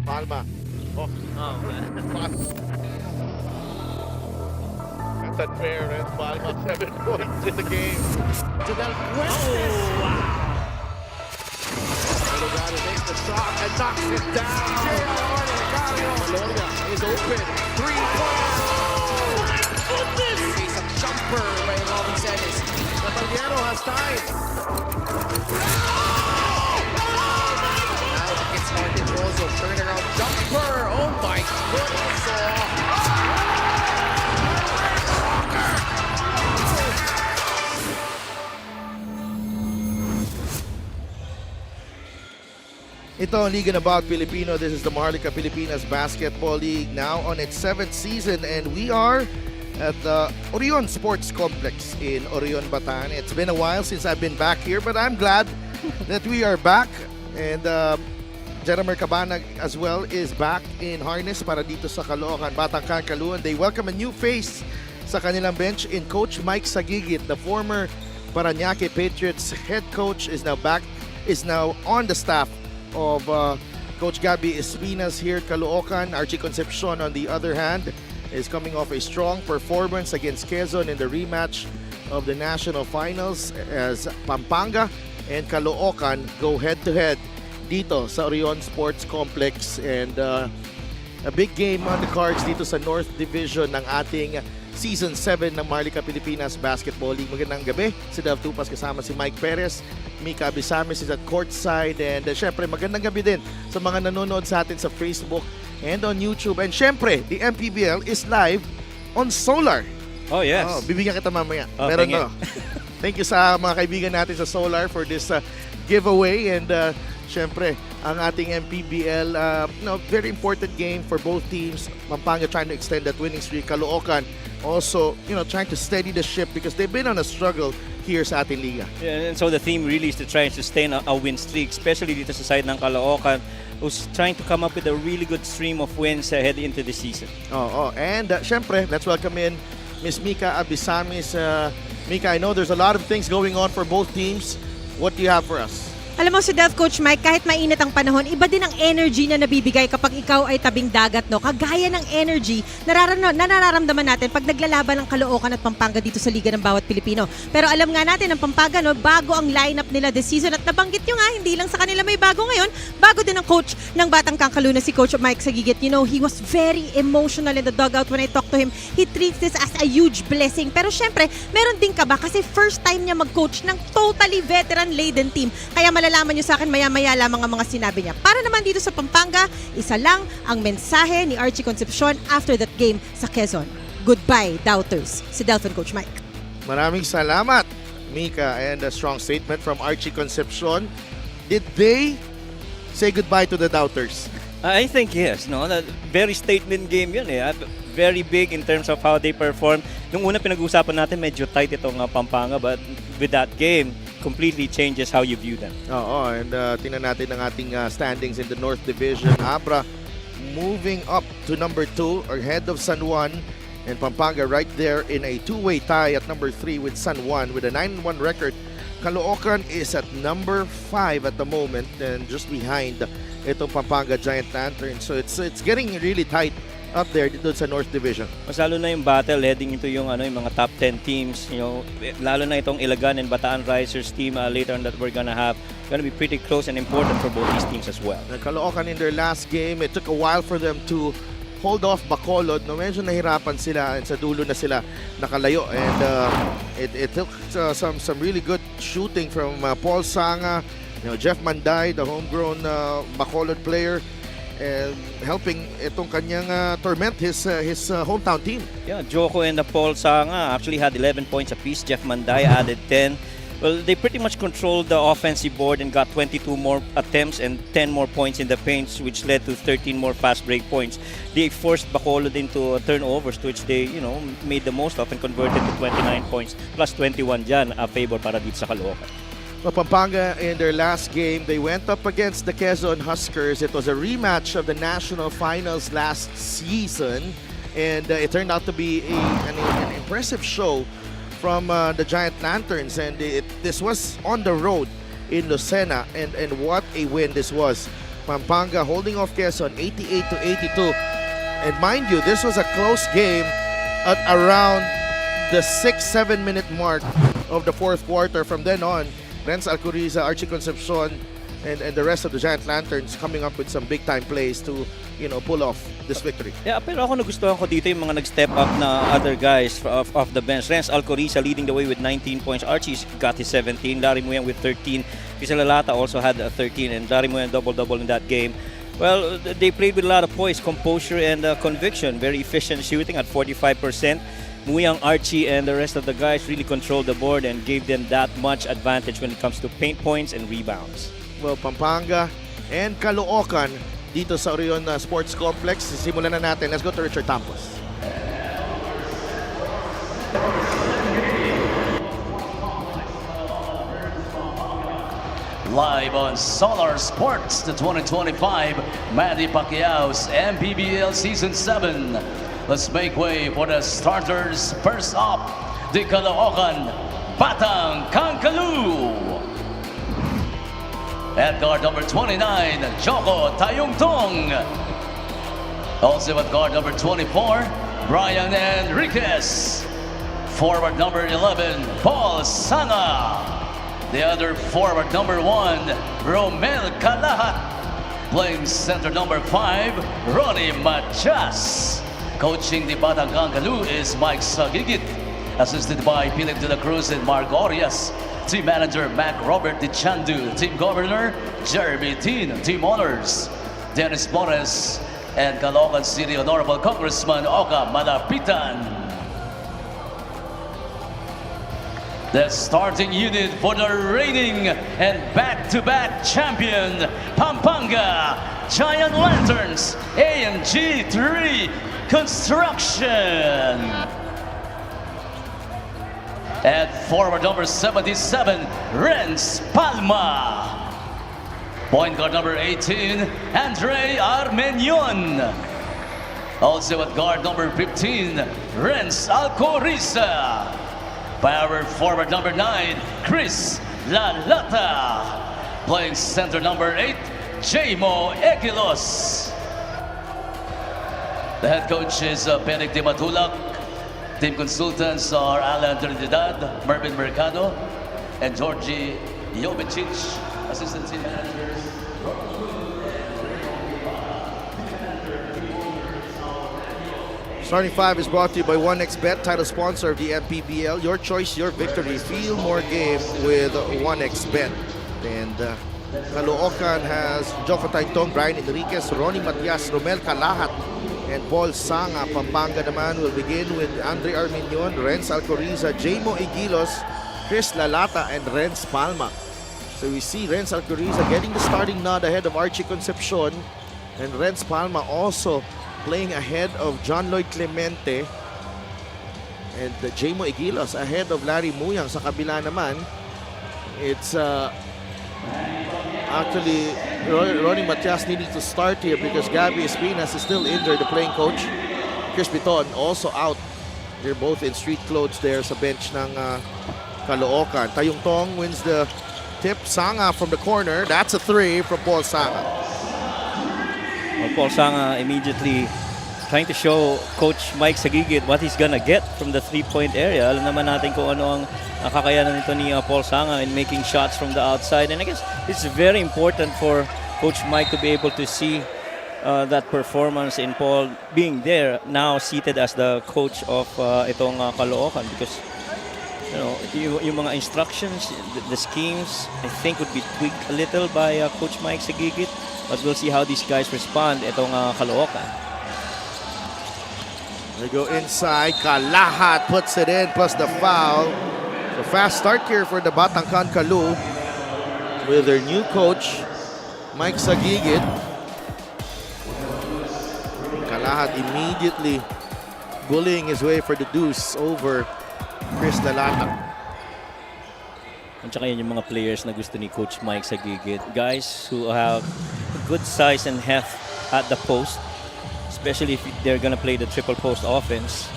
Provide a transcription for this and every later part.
Palma. Oh, Oh, man. pass. That's unfair, and Palma 7 points in the game. To Del Fuentes. Oh, wow. Caloocan takes the shot and knocks it down. Malonia is open. 3-pointer. Oh my goodness! Face a jumper by Robin Celis. Nathanielo has time. Now it gets started also. Turnaround jumper. Oh my goodness. Ito ang Liga na Bawat Pilipino. This is the Maharlika Pilipinas Basketball League, now on its 7th season, and we are at the Orion Sports Complex in Orion, Bataan. It's been a while since I've been back here, but I'm glad that we are back. And Jeremy Cabanag as well is back in harness para dito sa Caloocan, Batancan, Caloocan. They welcome a new face sa kanilang bench in Coach Mike Sagigit, the former Parañaque Patriots head coach, is now on the staff of Coach Gabby Espinas here at Caloocan. Archie Concepcion, on the other hand, is coming off a strong performance against Quezon in the rematch of the national finals as Pampanga and Caloocan go head-to-head dito sa Orion Sports Complex, and a big game on the cards dito sa North Division ng ating Season 7 ng Maharlika Pilipinas Basketball League. Magandang gabi, si Dev Tupas kasama si Mike Perez. Mika Abisamis is at courtside, and syempre magandang gabi din sa mga nanonood sa atin sa Facebook and on YouTube. And syempre, the MPBL is live on Solar. Oh, yes. Bibigyan kita mamaya. Oh, Meron to. Thank you sa mga kaibigan natin sa Solar for this giveaway, and syempre ang ating MPBL, very important game for both teams. Pampanga trying to extend that winning streak. Caloocan also, trying to steady the ship because they've been on a struggle here sa ating liga. Yeah, and so the theme really is to try and sustain a win streak, especially dito sa side ng Caloocan, who's trying to come up with a really good stream of wins ahead into the season. And syempre, let's welcome in Miss Mika Abisamis. Mika, I know there's a lot of things going on for both teams. What do you have for us? Alam mo si Dev Coach Mike, kahit mainit ang panahon, iba din ang energy na nabibigay kapag ikaw ay tabing dagat, no? Kagaya ng energy na nararamdaman natin pag naglalaban ng Caloocan at Pampanga dito sa Liga ng Bawat Pilipino. Pero alam nga natin ang Pampanga, no, bago ang lineup nila this season, at nabanggit nyo nga, hindi lang sa kanila may bago ngayon, bago din ang coach ng Batang Caloocan, si Coach Mike Sagigit. You know, he was very emotional in the dugout when I talked to him. He treats this as a huge blessing. Pero syempre, meron din kaba kasi first time niya mag-coach ng totally veteran-laden team. Kaya malalaman nyo sa akin maya-maya lamang ang mga sinabi niya. Para naman dito sa Pampanga, isa lang ang mensahe ni Archie Concepcion after that game sa Quezon. Goodbye, doubters. Si Delphin Coach Mike. Maraming salamat, Mika, and a strong statement from Archie Concepcion. Did they say goodbye to the doubters? I think yes, no? Very statement game yun eh. Very big in terms of how they perform. Nung una pinag-uusapan natin, medyo tight itong Pampanga, but with that game, completely changes how you view them. And tingnan natin ang ating standings in the North Division. Abra moving up to number 2 or head of San Juan, and Pampanga right there in a two-way tie at number 3 with San Juan with a 9-1 record. Caloocan is at number 5 at the moment, and just behind itong Pampanga Giant Lantern. So it's getting really tight up there dito sa North Division. Mas lalo na yung battle heading into yung mga top 10 teams, lalo na itong Ilagan and Bataan Risers team later on that we're gonna have. Gonna be pretty close and important for both these teams as well. Caloocan in their last game, it took a while for them to hold off Bacolod. No, medyo nahirapan sila, and sa dulo na sila nakalayo, and it took some really good shooting from Paul Sanga, Jeff Manday, the homegrown Bacolod player, and helping itong kanyang torment his hometown team. Yeah, Joko and Paul Sanga actually had 11 points apiece. Jeff Manday added 10. Well, they pretty much controlled the offensive board and got 22 more attempts and 10 more points in the paint, which led to 13 more fast break points. They forced Bacolod into turnovers, to which they, made the most of and converted to 29 points plus 21 dyan a favor para dito sa Caloocan. Pampanga, in their last game, they went up against the Quezon Huskers. It was a rematch of the national finals last season, and it turned out to be an impressive show from the Giant Lanterns, and this was on the road in Lucena, and what a win this was Pampanga holding off Quezon 88 to 82. And mind you, this was a close game at around the 6-7 minute mark of the fourth quarter. From then on, Renz Alcoriza, Archie Concepcion, and the rest of the Giant Lanterns coming up with some big time plays to, pull off this victory. Yeah, pero ako nagustuhan ko dito yung mga nag-step up na other guys off the bench. Renz Alcoriza leading the way with 19 points. Archie's got his 17. Larry Muyang with 13. Chris Lalata also had 13, and Larry Muyang double-double in that game. Well, they played with a lot of poise, composure, and conviction. Very efficient shooting at 45%. Muyang, Archie, and the rest of the guys really controlled the board and gave them that much advantage when it comes to paint points and rebounds. Well, Pampanga and Caloocan dito sa Orion Sports Complex. Simulan na natin. Let's go to Richard Campos. Live on Solar Sports, the 2025 Manny Pacquiao's MPBL Season 7. Let's make way for the starters. First up, the Caloocan Batang Kankalu. At guard number 29, Joko Tayungtong. Also at guard number 24, Brian Enriquez. Forward number 11, Paul Sanga. The other forward number 1, Romel Calahat. Playing center number 5, Ronnie Machas. Coaching the Batang Kankalu is Mike Sagigit. Assisted by Philip de la Cruz and Mark Orias. Team Manager Mac Robert Dichandu. Team Governor Jeremy Teen. Team Honors Dennis Morales. And Caloocan City Honorable Congressman Oka Malapitan. The starting unit for the reigning and back-to-back champion Pampanga Giant Lanterns AMG3 Construction. At forward number 77, Renz Palma. Point guard number 18, Andre Armenion. Also at guard number 15, Renz Alcoriza. Power forward number 9, Chris Lalata. Playing center number 8, Jamo Equilos. The head coach is Penic de Matulak. Team consultants are Alan Trinidad, Mervin Mercado, and Georgie Jovicic. Assistant team managers. Starting 5 is brought to you by 1xBet, title sponsor of the MPBL. Your choice, your victory. Feel more game with 1xBet. And Caloocan has Joko Tayungtong, Brian Enriquez, Ronnie Matias, Romel Calahat, and Paul Sanga. Pampanga naman will begin with Andre Armenion, Renz Alcoriza, Jamo Eguilos, Chris Lalata, and Renz Palma. So we see Renz Alcoriza getting the starting nod ahead of Archie Concepcion, and Renz Palma also playing ahead of John Lloyd Clemente, and Jamo Eguilos ahead of Larry Muyang. Sa kabila naman, it's actually Ronnie Matias needing to start here because Gabby Espinas is still injured, the playing coach. Chris Biton also out. They're both in street clothes there sa bench ng Caloocan. Tayungtong wins the tip. Sanga from the corner. That's a 3 from Paul Sanga. Well, Paul Sanga immediately trying to show Coach Mike Sagigit what he's gonna get from the three-point area. Alam naman natin kung ano ang kakayanan nito ni Paul Sanga in making shots from the outside. And I guess it's very important for Coach Mike to be able to see that performance in Paul being there, now seated as the coach of itong Caloocan, because yung mga instructions, the schemes, I think would be tweaked a little by Coach Mike Sagigit. But we'll see how these guys respond itong Caloocan. They go inside. Calahat puts it in, plus the foul. So fast start here for the Batang Kankalu with their new coach, Mike Sagigit. Calahat immediately bullying his way for the deuce over Chris Lalata. At saka yun yung mga players na gusto ni Coach Mike Sagigit. Guys who have a good size and heft at the post, especially if they're gonna play the triple post offense.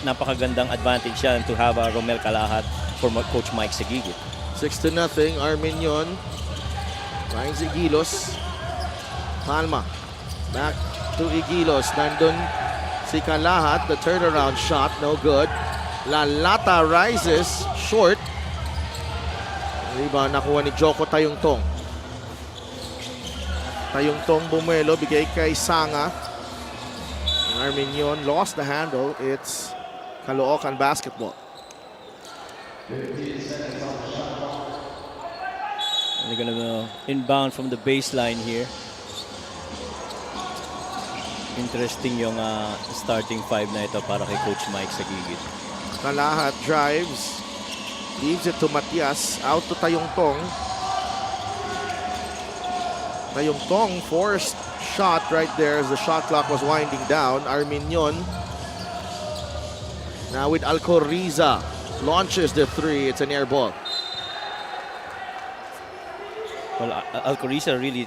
Napakagandang advantage yan to have Romel Calahat for Coach Mike Sagigit. 6-0, Armenion finds Eguilos. Palma. Back to Igilos. Nandun si Kalahat. The turnaround shot. No good. Lalata rises. Short. Rebound nakuha ni Joko Tayungtong. Tayungtong bumuelo. Bigay kay Sanga. Arminion lost the handle. It's Caloocan basketball. They're gonna go inbound from the baseline here. Interesting yung starting five na ito para kay Coach Mike sa gigit. Kalahat drives. Leaves it to Matias. Out to Tayungtong. Tayungtong forced shot right there as the shot clock was winding down. Arminion now with Alcoriza. Launches the three. It's an air ball. Well, Alcoriza really,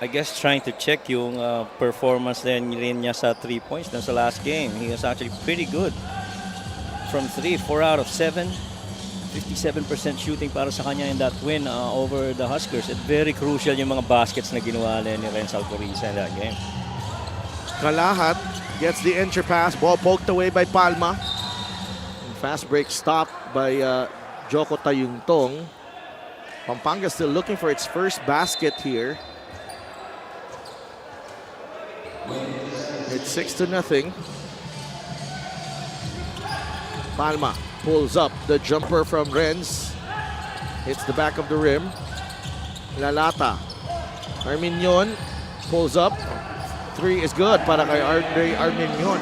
I guess, trying to check yung performance rin niya sa 3 points na sa last game. He was actually pretty good from 3, 4 out of 7. 57% shooting para sa kanya in that win over the Huskers. At very crucial yung mga baskets na ginawa ni Renz Alcoriza in that game. Kalahat gets the entry pass. Ball poked away by Palma. Fast break stopped by Joko Tayungtong. Pampanga still looking for its first basket here. It's 6-0. Palma pulls up the jumper from Renz. Hits the back of the rim. Lalata. Arminion pulls up. 3 is good para kay Andre Arminion.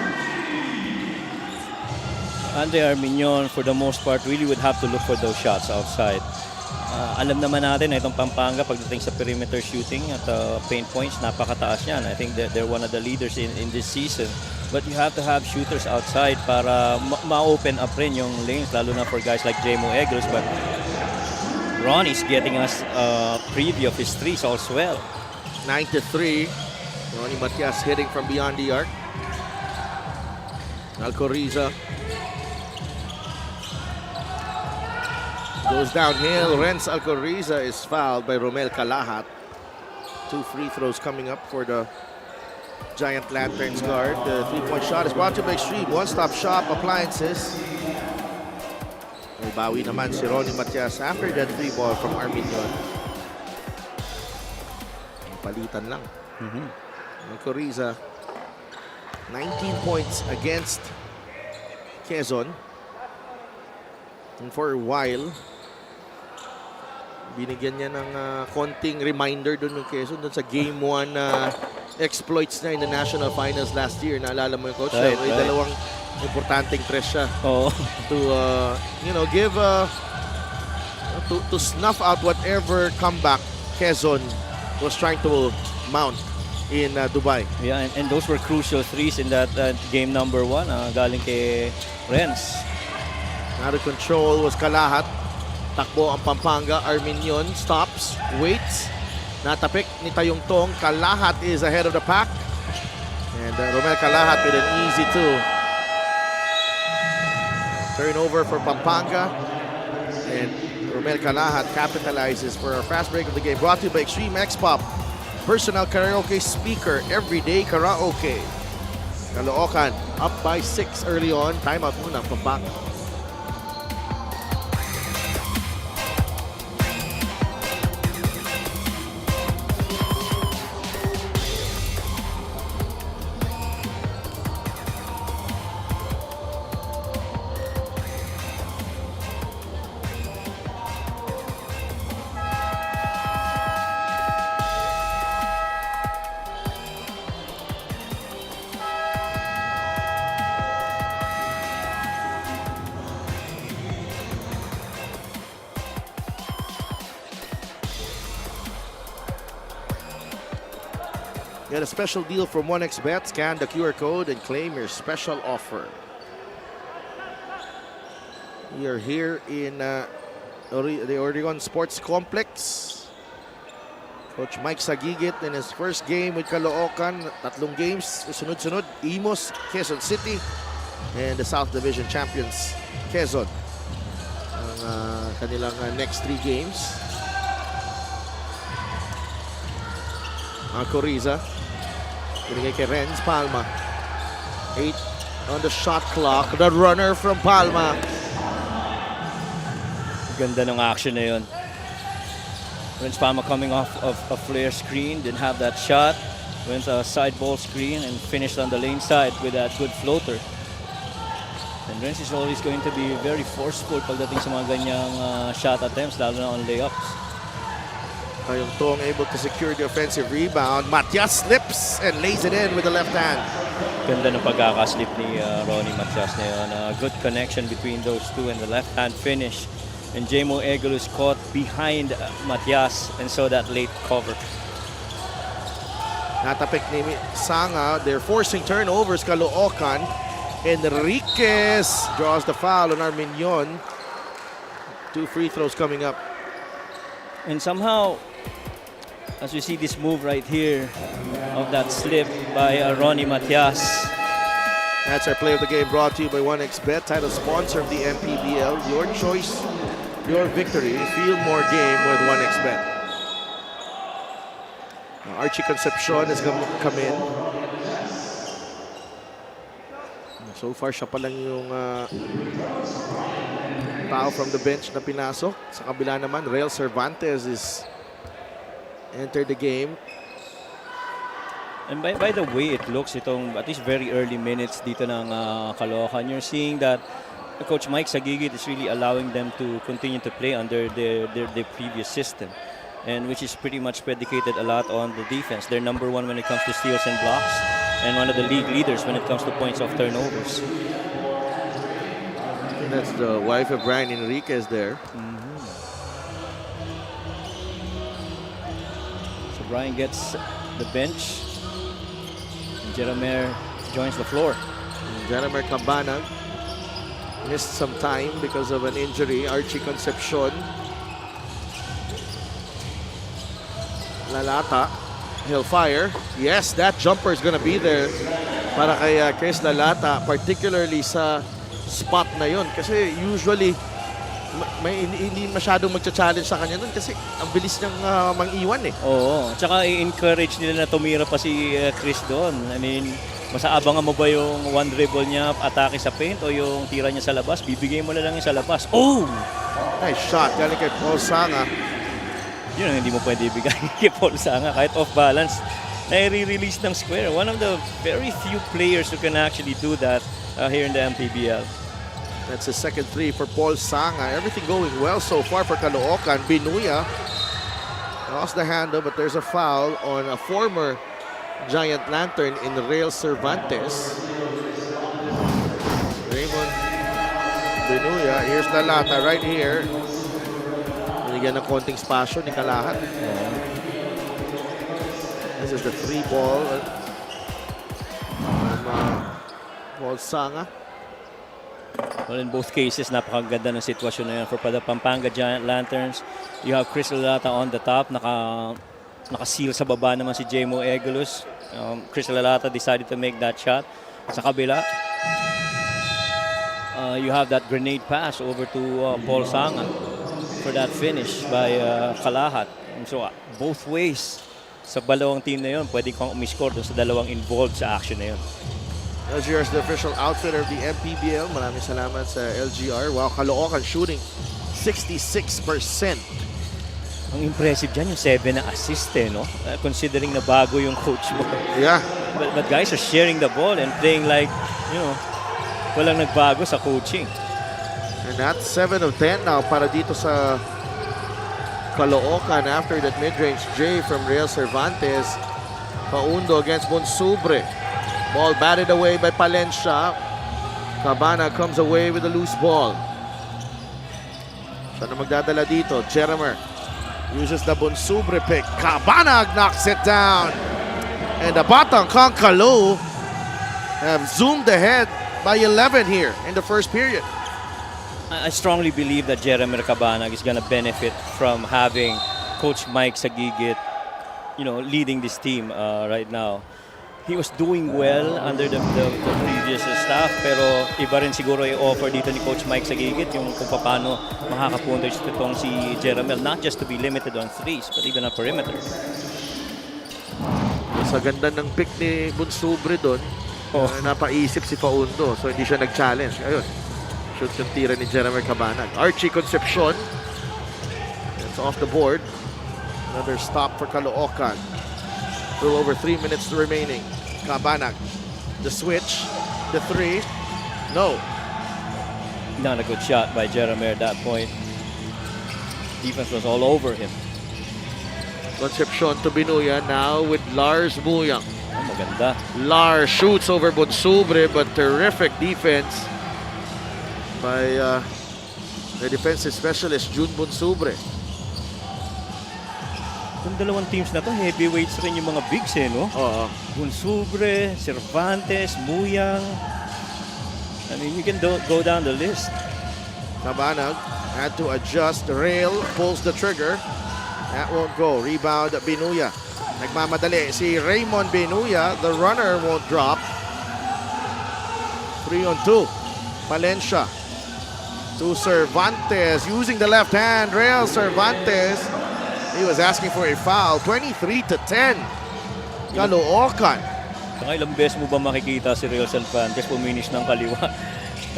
Andre Arminion, for the most part, really would have to look for those shots outside. Alam naman natin na itong Pampanga pagdating sa perimeter shooting at paint points, napakataas yan. I think that they're one of the leaders in this season. But you have to have shooters outside para ma-open up rin yung lanes, lalo na for guys like Jemo Egros. But Ron is getting us a preview of his threes as well. 9-3. Ronnie Matias hitting from beyond the arc. Alcoriza goes downhill. Renz Alcoriza is fouled by Romel Kalahat. 2 free throws coming up for the Giant Lanterns guard. The 3-point shot is brought to by Extreme. One-stop shop appliances. May bawi naman si Ronnie Matias after that 3 ball from Arminion. Palitan lang. Alcoriza, 19 points against Quezon. And for a while, binigyan niya ng konting reminder doon yung Quezon doon sa Game 1 exploits na in the National Finals last year. Naalala mo yung coach? Right, May dalawang importanteng tres siya to give to snuff out whatever comeback Quezon was trying to mount in Dubai. Yeah, and those were crucial threes in that game number 1 galing kay Renz. Out of control was Kalahat. Takbo ang Pampanga. Arminion stops, waits. Natapik ni Tayungtong. Kalahat is ahead of the pack. And Romel Kalahat with an easy 2. Turnover for Pampanga. And Romel Kalahat capitalizes for our fast break of the game. Brought to you by Extreme X-Pop. Personal karaoke speaker. Everyday karaoke. Caloocan up by 6 early on. Timeout muna Pampanga. Get a special deal from 1xBet. Scan the QR code and claim your special offer. We are here in the Oregon Sports Complex. Coach Mike Sagigit in his first game with Caloocan. Tatlong games, sunod-sunod. Imos, Quezon City, and the South Division champions, Quezon. Ang kanilang next 3 games. Coriza. Binigay kay Renz Palma. 8 on the shot clock. The runner from Palma. Ganda ng action na yun. Renz Palma coming off of a flare screen, didn't have that shot. Went a side ball screen and finished on the lane side with that good floater. And Renz is always going to be very forceful pagdating sa mga ganyang shot attempts, lalo na on layups. Tayong Tong able to secure the offensive rebound. Matias slips and lays it in with the left hand. Ganda ng pagkakaslip ni Ronnie Matias na yun. Good connection between those two and the left-hand finish. And Jemo Egelus caught behind Matias and saw that late cover. Natapik ni Sanga. They're forcing turnovers. Caloocan. Enriquez draws the foul on Arminion. 2 free throws coming up. And somehow, as you see this move right here of that slip by Ronnie Matias. That's our play of the game brought to you by 1xBet, title sponsor of the MPBL. Your choice, your victory. Feel more game with 1xBet. Archie Concepcion has come in. So far, siya pa lang yung tao from the bench na pinasok. Sa kabila naman, Real Cervantes is entered the game. And by the way it looks, itong at least very early minutes dito ng Caloocan, you're seeing that Coach Mike Sagigit is really allowing them to continue to play under their previous system, and which is pretty much predicated a lot on the defense. They're number 1 when it comes to steals and blocks, and one of the league leaders when it comes to points off turnovers. That's the wife of Brian Enriquez there. So Brian gets the bench. Jeremer joins the floor. Jeremer Cabanag missed some time because of an injury. Archie Concepcion. Lalata. He'll fire. Yes, that jumper is gonna be there para kay Chris Lalata, particularly sa spot na yon. Kasi usually hindi masyadong magcha-challenge sa kanya nun kasi ang bilis niyang mang-iwan eh. Oo. Tsaka i-encourage nila na tumira pa si Chris doon. I mean, masaabangan mo ba yung one dribble niya, atake sa paint, o yung tira niya sa labas? Bibigay mo na lang yung sa labas. Oh! Nice shot. Galing kay Paul Sanga. Yun ang hindi mo pwede ibigay kay Paul Sanga. Kahit off balance, nai-release ng square. One of the very few players who can actually do that here in the MPBL. That's the second 3 for Paul Sanga. Everything going well so far for Caloocan. Binuya lost the handle, but there's a foul on a former Giant Lantern in Real Cervantes. Raymond Binuya. Here's Lalata right here. Binigyan ng konting spasyo ni Kalahat. This is the 3 ball from Paul Sanga. Well, in both cases, napakaganda ng sitwasyon na yan for the Pampanga Giant Lanterns. You have Chris Lalata on the top. Naka-seal sa baba naman si Jemo Egelus. Chris Lalata decided to make that shot. Sa kabila, you have that grenade pass over to Paul Sanga for that finish by Kalahat. And so, both ways, sa dalawang team na yun, pwede kang umiscore doon sa dalawang involved sa action na yun. LGR is the official outfitter of the MPBL. Maraming salamat sa LGR. Wow, Caloocan shooting 66%. Ang impressive dyan yung 7 na assist no? Considering na bago yung coach mo. Yeah. But guys are sharing the ball and playing like, walang nagbago sa coaching. And that's 7 of 10 now para dito sa Caloocan after that mid-range J from Real Cervantes. Paundo against Bonsubre. Ball batted away by Palencia. Cabana comes away with a loose ball. Siya na magdadala dito. Jeremer uses the Bonsubre pick. Cabana knocks it down. And the Batang Caloo have zoomed ahead by 11 here in the first period. I strongly believe that Jeremer Cabanag is going to benefit from having Coach Mike Sagigit, leading this team right now. He was doing well under the previous staff, pero iba rin siguro yung offer dito ni Coach Mike Sagigit yung kung paano makakapuntos itong si Jeremer, not just to be limited on threes, but even on perimeter. Sa ganda ng pick ni Bonsubre doon, napaisip si Paundo. So hindi siya nag-challenge. Ayun, shoot yung tira ni Jeremy Cabanag. Archie Concepcion. It's off the board. Another stop for Caloocan. A little over 3 minutes remaining. Cabanag. The switch. The three. No. Not a good shot by Jeremy at that point. Defense was all over him. Concepcion to Binuya now with Lars Muyang. Oh, maganda. Lars shoots over Bonsubre, but terrific defense by the defensive specialist June Bonsubre. Yung dalawang teams na to, heavyweights rin yung mga bigs no? Oo. Bonsubre, Cervantes, Muyang. I mean, you can go down the list. Cabanag had to adjust. Rail pulls the trigger. That won't go. Rebound Binuya. Nagmamadali si Raymond Binuya. The runner won't drop. 3-on-2. Palencia to Cervantes using the left hand. Rail Cervantes. He was asking for a foul. 23-10. Caloocan. Saka ilang beses mo ba makikita si Real Cervantes puminis ng kaliwa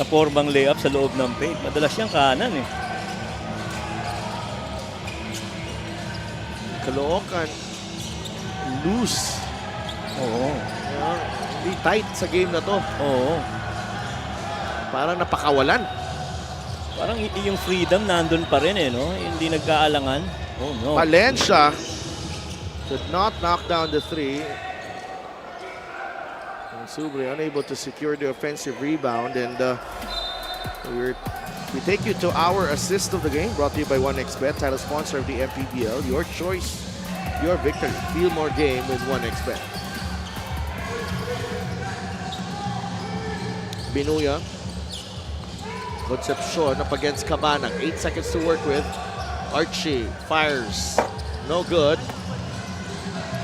na formang layup sa loob ng paint? Madalas siyang kanan Caloocan loose. Oo. Hindi tight sa game na to. Oo. Parang napakawalan. Parang yung freedom nandun pa rin no? Hindi nagkaalangan. Oh no. Palencia did not knock down the three. And Subre unable to secure the offensive rebound. And we take you to our assist of the game, brought to you by 1xBet, title sponsor of the MPBL. Your choice, your victory. Feel more game with 1xBet. Binuya. Concepcion up against Cabanag. 8 seconds to work with. Archie fires. No good.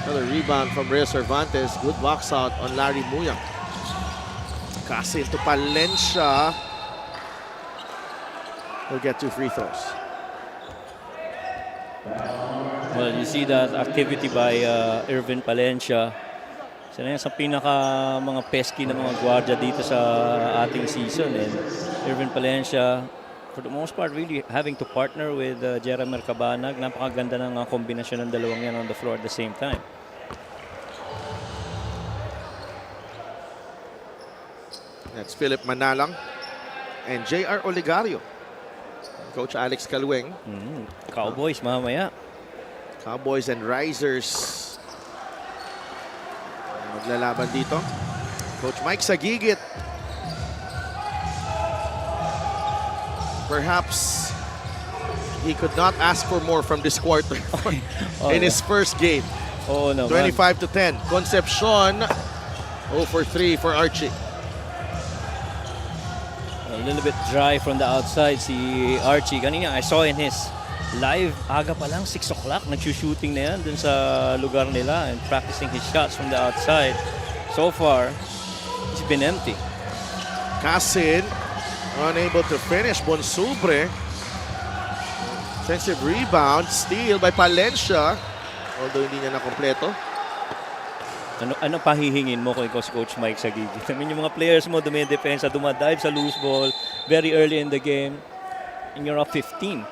Another rebound from Rey Cervantes. Good box out on Larry Muyang. Kasi to Palencia. He'll get 2 free throws. Well, you see that activity by Irvin Palencia. Isa na yan sa pinaka mga pesky na mga gwardiya dito sa ating season. And Irvin Palencia, for the most part, really having to partner with Jeremy Cabanag. Napakaganda ng kombinasyon ng dalawang yan on the floor at the same time. That's Philip Manalang and J.R. Oligario. Coach Alex Calweng. Cowboys mamaya. Cowboys and Risers. Maglalaban dito. Coach Mike Sagigit. Perhaps he could not ask for more from this quarter in his first game. Oh no. 25-10. Concepcion 0 for 3 for Archie. A little bit dry from the outside si Archie. Kanina I saw in his live, aga pa lang, 6 o'clock, nagsushooting na yan dun sa lugar nila and practicing his shots from the outside. So far, it's been empty. Casin, unable to finish. Bonsubre. Offensive rebound, steal by Palencia. Although hindi niya nakompleto. Ano pahihingin mo kung ikaw si Coach Mike Sagigit? I mean, yung mga players mo dumidepensa, dumadive sa loose ball very early in the game and you're up 15.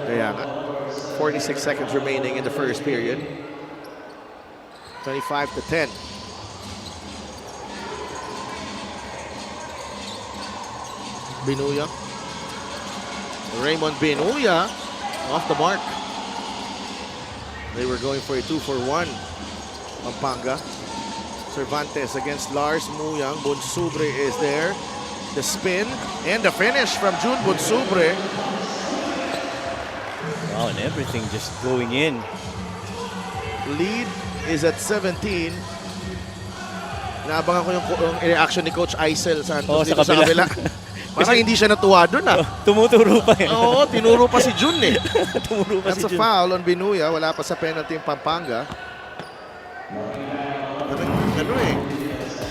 Kaya nga. 46 seconds remaining in the first period. 25-10. Binuya. Raymond Binuya off the mark. They were going for a 2-for-1. Pampanga. Cervantes against Lars Muyang. Bonsubre is there. The spin and the finish from June Bonsubre. Wow, and everything just going in. Lead is at 17. Naabangan ko yung reaction ni Coach Aisel Santos dito sa kabila. Parang hindi siya natuwa doon Tumuturo pa eh. Oo, tinuro pa si June eh. Tumuro pa That's si a June. foul on Binuya. Wala pa sa penalty yung Pampanga.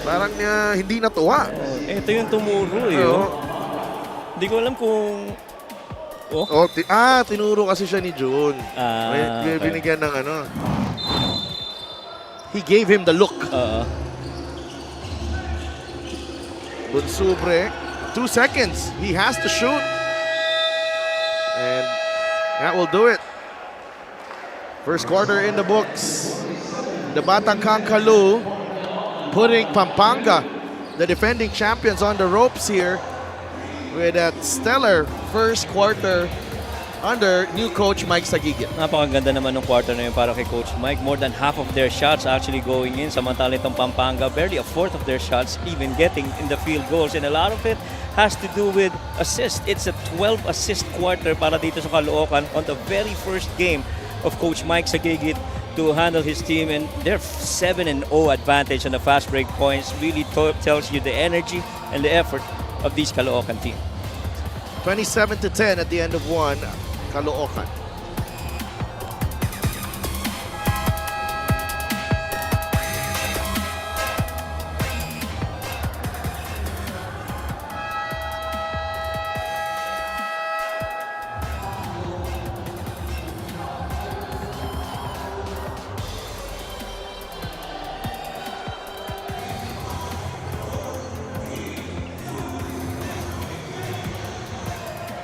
Parang hindi natuwa. Ito yung tumuro eh. Oo. Hindi ko alam kung Oh. Tinuro kasi siya ni June. Okay. Binigyan ng ano. He gave him the look. Bunsubre, 2 seconds. He has to shoot. And that will do it. First quarter in the books. The Batangang Caloo putting Pampanga, the defending champions, on the ropes here with a stellar first quarter under new coach Mike Sagigit. Napakaganda naman ng quarter na yun para kay Coach Mike. More than half of their shots actually going in. Samantala itong Pampanga, barely a fourth of their shots even getting in the field goals. And a lot of it has to do with assist. It's a 12 assist quarter para dito sa Caloocan on the very first game of Coach Mike Sagigit to handle his team, and their 7-0 advantage on the fast break points really tells you the energy and the effort of this Caloocan team. 27-10 at the end of one, Caloocan.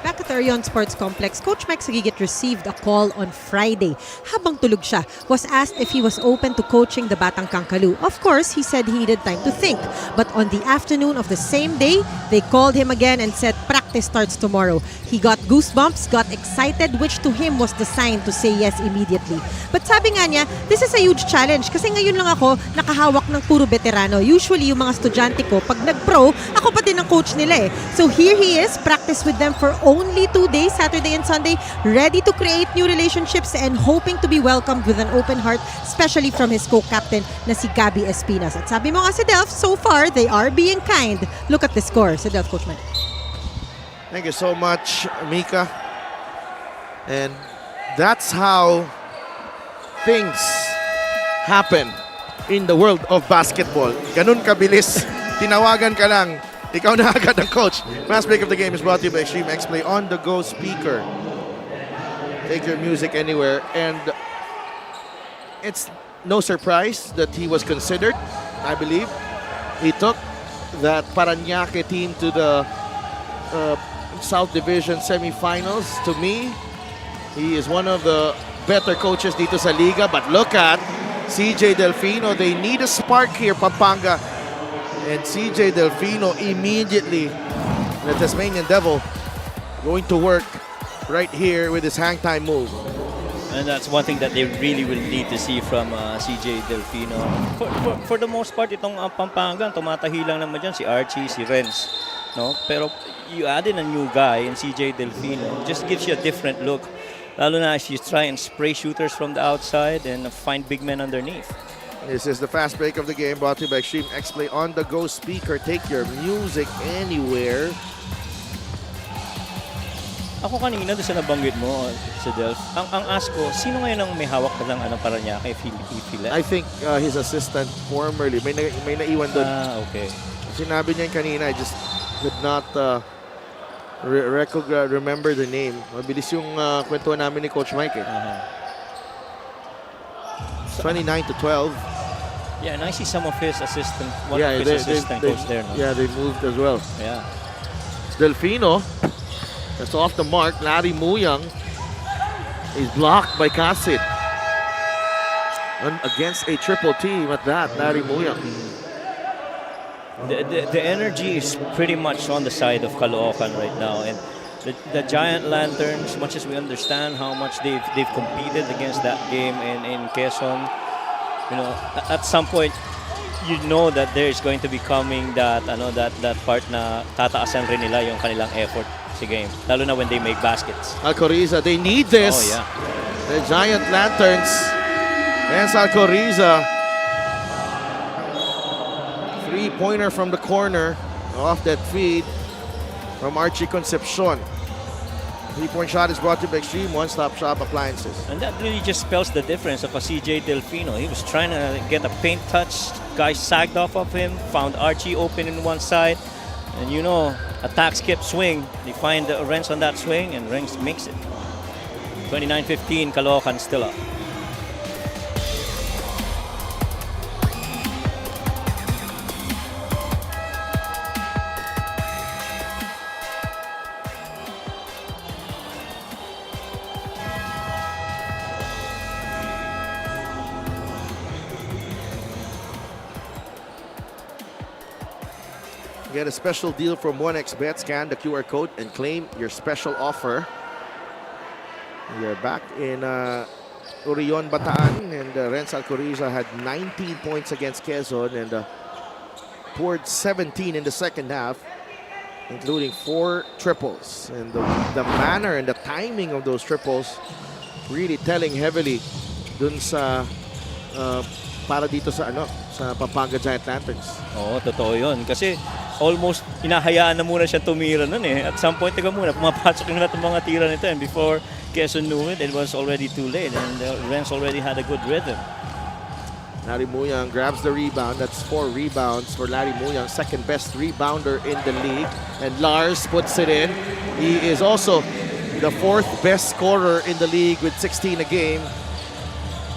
Back at Orion Sports Complex, Coach Mike Sagigit received a call on Friday. Habang tulog siya, was asked if he was open to coaching the Batangang Caloo. Of course, he said he needed time to think. But on the afternoon of the same day, they called him again and said practice starts tomorrow. He got goosebumps, got excited, which to him was the sign to say yes immediately. But sabi nga niya, this is a huge challenge kasi ngayon lang ako nakahawak ng puro veterano. Usually, yung mga estudyante ko, pag nag-pro, ako pa din ang coach nila eh. So here he is, practice with them for only 2 days, Saturday and Sunday, ready to create new relationships and hoping to be welcomed with an open heart, especially from his co-captain na si Gabby Espinas. At sabi mo nga si Delph, so far, they are being kind. Look at the score. Si Delph, Coach Mike. Thank you so much, Mika. And that's how things happen in the world of basketball. Ganun kabilis. Tinawagan ka lang. Ikaw na agad ang coach. Last break of the game is brought to you by Extreme X-Play on-the-go speaker. Take your music anywhere. And it's no surprise that he was considered, I believe. He took that Parañaque team to the South Division semifinals. To me, he is one of the better coaches dito sa Liga. But look at CJ Delfino. They need a spark here, Pampanga. And CJ Delfino immediately, the Tasmanian Devil, going to work right here with his hang time move. And that's one thing that they really will need to see from CJ Delfino. For the most part, itong Pampanga, tumatahi lang naman dyan si Archie, si Renz. No? Pero you add in a new guy in CJ Delfino, just gives you a different look. Lalo na if you try and spray shooters from the outside and find big men underneath. This is the fast break of the game brought to you by Extreme X-Play on-the-go speaker. Take your music anywhere. Ako kanina doon sa nabanggit mo, sa Delph, ang ask ko, sino ngayon ang may hawak ka ng Parañaque if he left? I think his assistant formerly, may naiwan doon. Okay. Sinabi niya kanina, I just could not remember the name. Mabilis yung kwentuhan namin ni Coach Mike eh. 29-12. Yeah, and I see some of his assistant, one of his assistant coach there. No? Yeah, they moved as well. Yeah. Delfino, that's off the mark. Larry Muyang is blocked by Kasit. Against a triple team at that, Larry Muyang. The energy is pretty much on the side of Caloocan right now, and the Giant Lanterns, much as we understand how much they've competed against that game in Quezon, you know, at some point you know that there is going to be coming that that part na tataasan rin nila yung kanilang effort sa game, lalo na when they make baskets. Alcoriza, they need this. Oh yeah. The Giant Lanterns and Alcoriza. Three-pointer from the corner off that feed from Archie Concepcion. Three-point shot is brought to you by Extreme One-Stop Shop Appliances. And that really just spells the difference of a CJ Delfino. He was trying to get a paint touch. Guys sagged off of him, found Archie open in one side. And you know, attack, skip, swing. They find Renz on that swing, and Renz makes it. 29-15, Caloocan still up. Get a special deal from 1xBet. Scan the QR code and claim your special offer. We are back in Orion, Bataan, and Renz Alcoriza had 19 points against Quezon and poured 17 in the second half, including 4 triples. And the manner and the timing of those triples really telling heavily dun sa para dito sa sa Pampanga Giant Lanterns. Oo, totoo yun. Kasi almost inahayaan na muna siya tumira nun eh. At some point, teka muna, pumapasok na itong mga tira nito. And before Quezon knew it, it was already too late. And Renz already had a good rhythm. Larry Muyang grabs the rebound. That's 4 rebounds for Larry Muyang, second best rebounder in the league. And Lars puts it in. He is also the 4th best scorer in the league with 16 a game.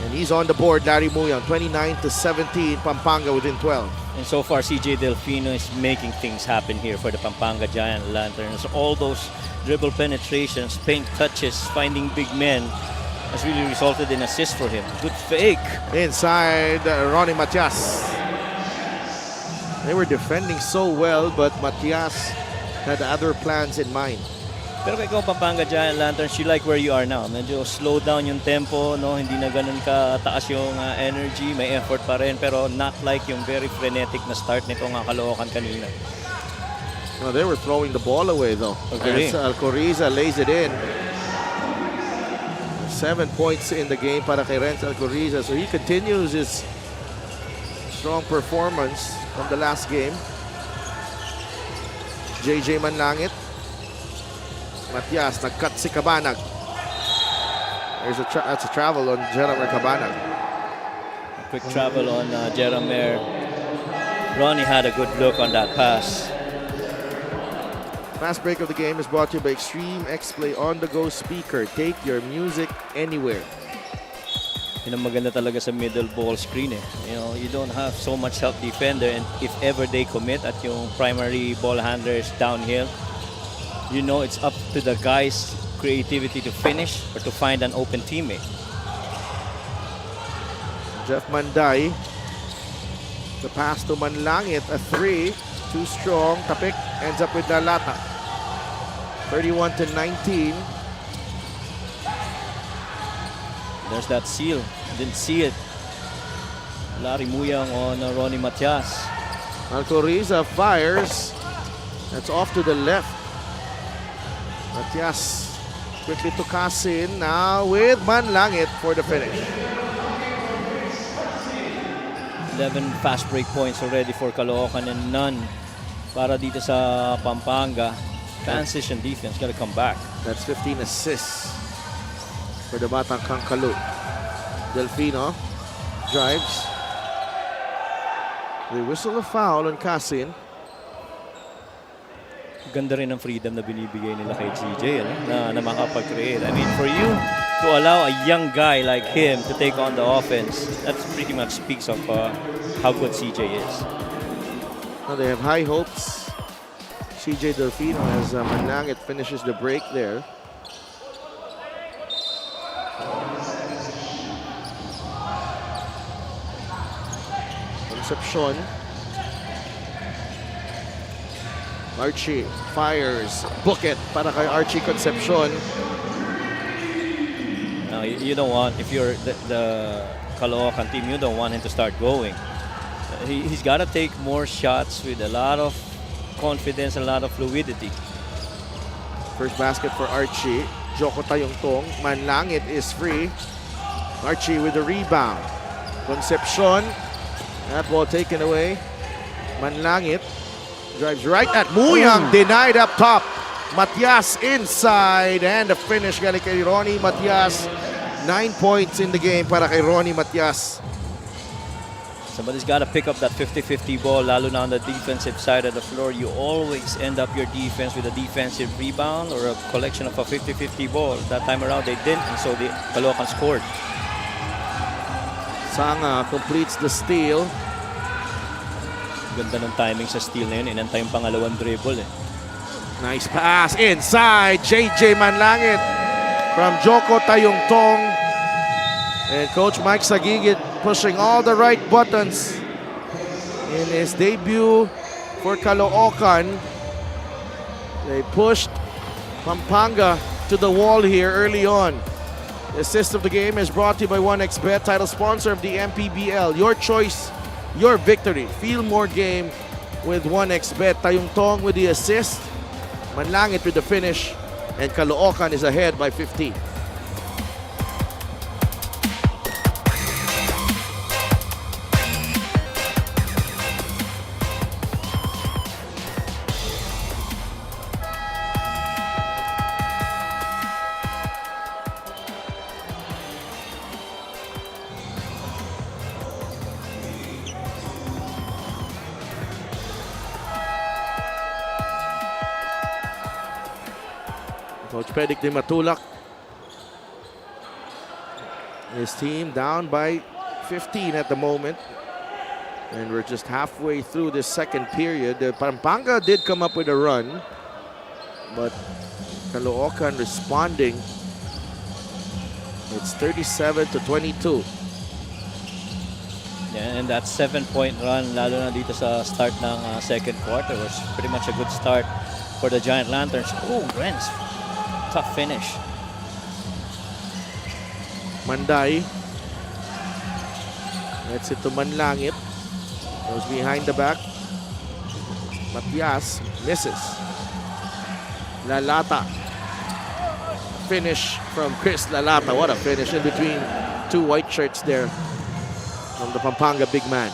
And he's on the board, Larry Muyang, 29-17, Pampanga within 12. And so far, CJ Delfino is making things happen here for the Pampanga Giant Lanterns. All those dribble penetrations, paint touches, finding big men has really resulted in assists for him. Good fake. Inside, Ronnie Matias. They were defending so well, but Matias had other plans in mind. Pero kay ikaw, Pampanga Giant Lanterns, you like where you are now. Medyo slow down yung tempo, no? Hindi na ganun kataas yung energy, may effort pa rin, pero not like yung very frenetic na start nito nga Caloocan kanina. No, they were throwing the ball away though. Agree. As Alcoriza lays it in. 7 points in the game para kay Renz Alcoriza. So he continues his strong performance from the last game. JJ Manlangit. Matias, nag-cut si Cabanag. That's a travel on Jeremy Cabanag. A quick travel on Jeramer. Ronnie had a good look on that pass. Last break of the game is brought to you by Extreme X-Play on-the-go speaker. Take your music anywhere. Yun ang maganda talaga sa middle ball screen eh. You know, you don't have so much help defender, and if ever they commit at yung primary ball handlers downhill, you know it's up to the guys' creativity to finish or to find an open teammate. Jeff Manday. The pass to Manlangit, a 3. Too strong. Tapik ends up with Nalata. 31-19. There's that seal. Didn't see it. Larry Muyang on Ronnie Matias. Alcoriza fires. That's off to the left. Matias quickly to Kasin. Now with Manlangit for the finish. 11 fast break points already for Caloocan and none para dito sa Pampanga. Transition defense gotta come back. That's 15 assists for the Batang Kangkalu. Delfino drives. They whistle a foul on Kasin. Ganda rin ang freedom na binibigay nila kay CJ na makapag-create. I mean, for you to allow a young guy like him to take on the offense, that pretty much speaks of how good CJ is. Now they have high hopes. CJ Delfino as Manlangit finishes the break there. Concepcion. Archie fires. Book it para kay Archie Concepcion. No, you don't want, if you're the Caloocan team, you don't want him to start going. He's got to take more shots with a lot of confidence, a lot of fluidity. First basket for Archie. Joko Tayongtong. Manlangit is free. Archie with the rebound. Concepcion. That ball taken away. Manlangit drives right at Muyang. Denied up top. Matias inside. And the finish galing kay Ronnie Matias. 9 points in the game para kay Ronnie Matias. Somebody's got to pick up that 50-50 ball, lalo na on the defensive side of the floor. You always end up your defense with a defensive rebound or a collection of a 50-50 ball. That time around, they didn't, and so the Caloocan scored. Sanga completes the steal. Ganda ng timing sa steal na yun. Inantay yung pangalawang dribble eh. Nice pass inside. JJ Manlangit from Joko Tayungtong. And Coach Mike Sagigit pushing all the right buttons in his debut for Caloocan. They pushed Pampanga to the wall here early on. The assist of the game is brought to you by 1xBet, title sponsor of the MPBL. Your choice, your victory. Feel more game with 1xBet. Tayungtong with the assist. Manlangit with the finish. And Caloocan is ahead by 15. Coach Pedic di matulak. His team down by 15 at the moment. And we're just halfway through this second period. Pampanga did come up with a run. But Caloocan responding. It's 37-22. Yeah, and that 7-point run, lalo na dito sa start ng second quarter, was pretty much a good start for the Giant Lanterns. Oh, Renz. Tough finish. Manday. Gets it to Manlangit. Goes behind the back. Matias misses. Lalata. Finish from Chris Lalata. What a finish in between two white shirts there from the Pampanga big man.